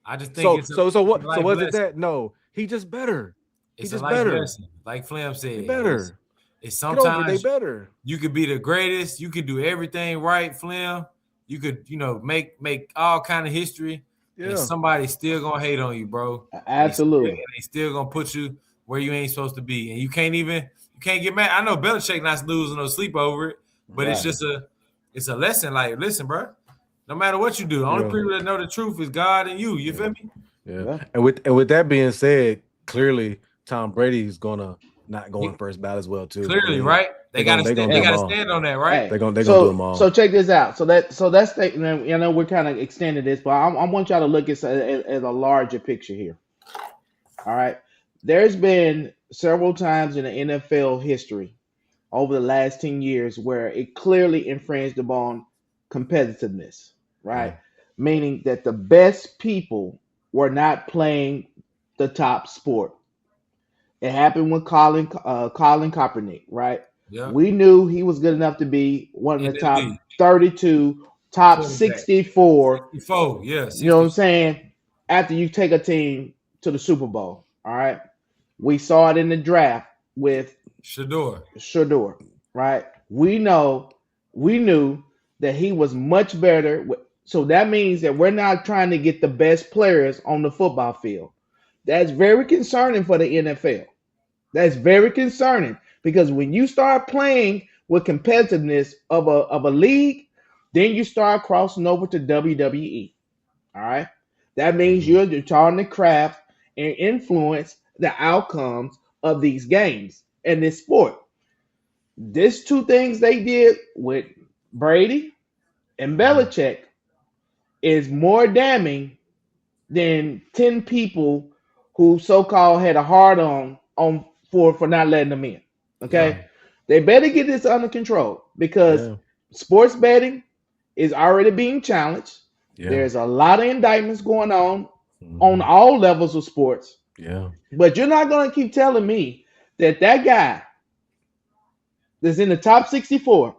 I just think so. What was it that? No, he just better. It's just better. Like Flem said, better. It's sometimes they better. You could be the greatest. You could do everything right, Flem. You could, make all kind of history. Yeah. And somebody's still gonna hate on you, bro. Absolutely. They still gonna put you where you ain't supposed to be, and you can't get mad. I know Belichick not losing no sleep over it, but it's just a lesson. Like, listen, bro. No matter what you do, the only people that know the truth is God and you. You feel me? Yeah. And with that being said, clearly Tom Brady's not going first ballot as well too. Clearly, right? They gotta stand on that, right? Hey, they're gonna do them all. So check this out. So that's we're kind of extending this, but I want y'all to look at a larger picture here. All right. There's been several times in the NFL history over the last 10 years where it clearly infringed upon competitiveness, right? Meaning that the best people were not playing the top sport. It happened with Colin Kaepernick, right? Yeah. We knew he was good enough to be one of the top 32, top 64. 64, yes. You know what I'm saying? After you take a team to the Super Bowl, all right? We saw it in the draft with Shador, right? We knew that he was much better. So that means that we're not trying to get the best players on the football field. That's very concerning for the NFL. That's very concerning because when you start playing with competitiveness of a league, then you start crossing over to WWE. All right. That means you're trying to craft and influence the outcomes of these games and this sport. These two things they did with Brady and Belichick is more damning than 10 people who so-called had a hard on for not letting them in. Okay. Yeah. They better get this under control because sports betting is already being challenged. Yeah. There's a lot of indictments going on all levels of sports. Yeah. But you're not going to keep telling me that guy that's in the top 64,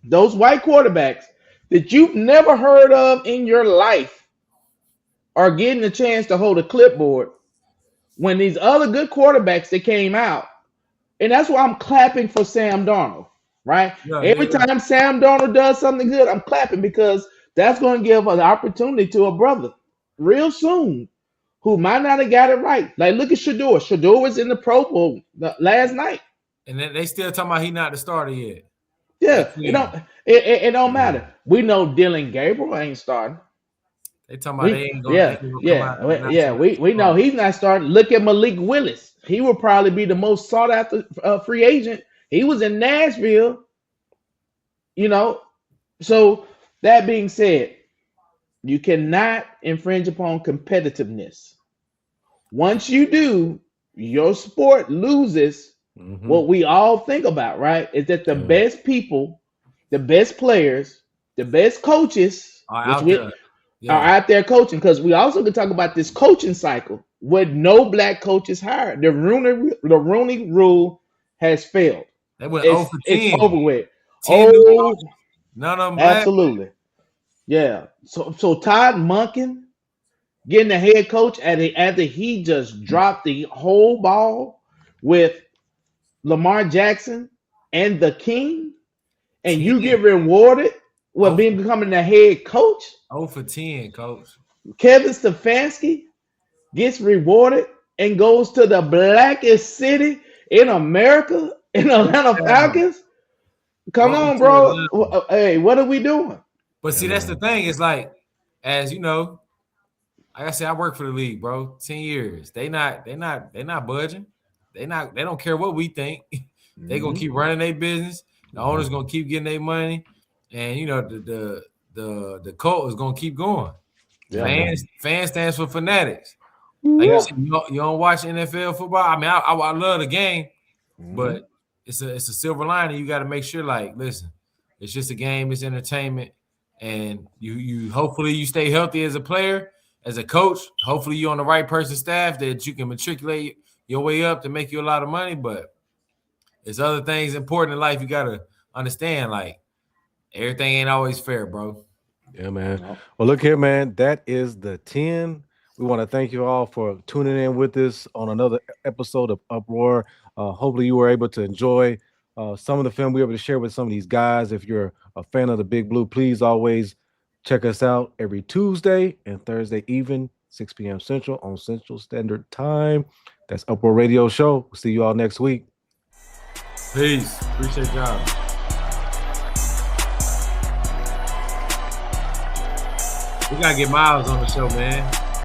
those white quarterbacks that you've never heard of in your life are getting a chance to hold a clipboard when these other good quarterbacks that came out. And that's why I'm clapping for Sam Darnold, right? Yeah, Every time Sam Darnold does something good, I'm clapping because that's going to give an opportunity to a brother real soon who might not have got it right. Like, look at Shador. Shador was in the Pro Bowl last night. And then they still talking about he not the starter yet. Yeah, it don't matter. We know Dylan Gabriel ain't starting. They talking about they ain't going we know he's not starting. Look at Malik Willis. He will probably be the most sought after free agent. He was in Nashville. So that being said, you cannot infringe upon competitiveness. Once you do, your sport loses what we all think about, right? Is that the best people, the best players, the best coaches are out there coaching. Because we also can talk about this coaching cycle with no black coaches hired. The Rooney Rule has failed. They went 0 for 10. It's over with. None of them black. Absolutely. Yeah. So Todd Monken getting the head coach after he just dropped the whole ball with Lamar Jackson and the King, and you get rewarded with becoming the head coach. 0 for 10, coach. Kevin Stefanski gets rewarded and goes to the blackest city in America, in Atlanta Falcons. Come on, bro. Hey, what are we doing? But see, that's the thing. It's like, as you know, like I said, I work for the league, bro. 10 years. They're not budging. They don't care what we think. They're gonna keep running their business. The owner's gonna keep getting their money, and the cult is gonna keep going. Yeah. Fans stands for fanatics. Like you said, you don't watch NFL football. I mean, I love the game, but it's a silver lining. You got to make sure, like, listen, it's just a game. It's entertainment, and you hopefully you stay healthy as a player, as a coach. Hopefully you're on the right person's staff that you can matriculate your way up to make you a lot of money. But there's other things important in life you got to understand. Like, everything ain't always fair, bro. Yeah, man. Well, look here, man. That is the 10. We want to thank you all for tuning in with us on another episode of Uproar. Hopefully you were able to enjoy some of the film we were able to share with some of these guys. If you're a fan of the Big Blue, please always check us out every Tuesday and Thursday evening, 6 p.m. Central on Central Standard Time. That's Uproar Radio Show. We'll see you all next week. Peace. Appreciate y'all. We got to get Myles on the show, man.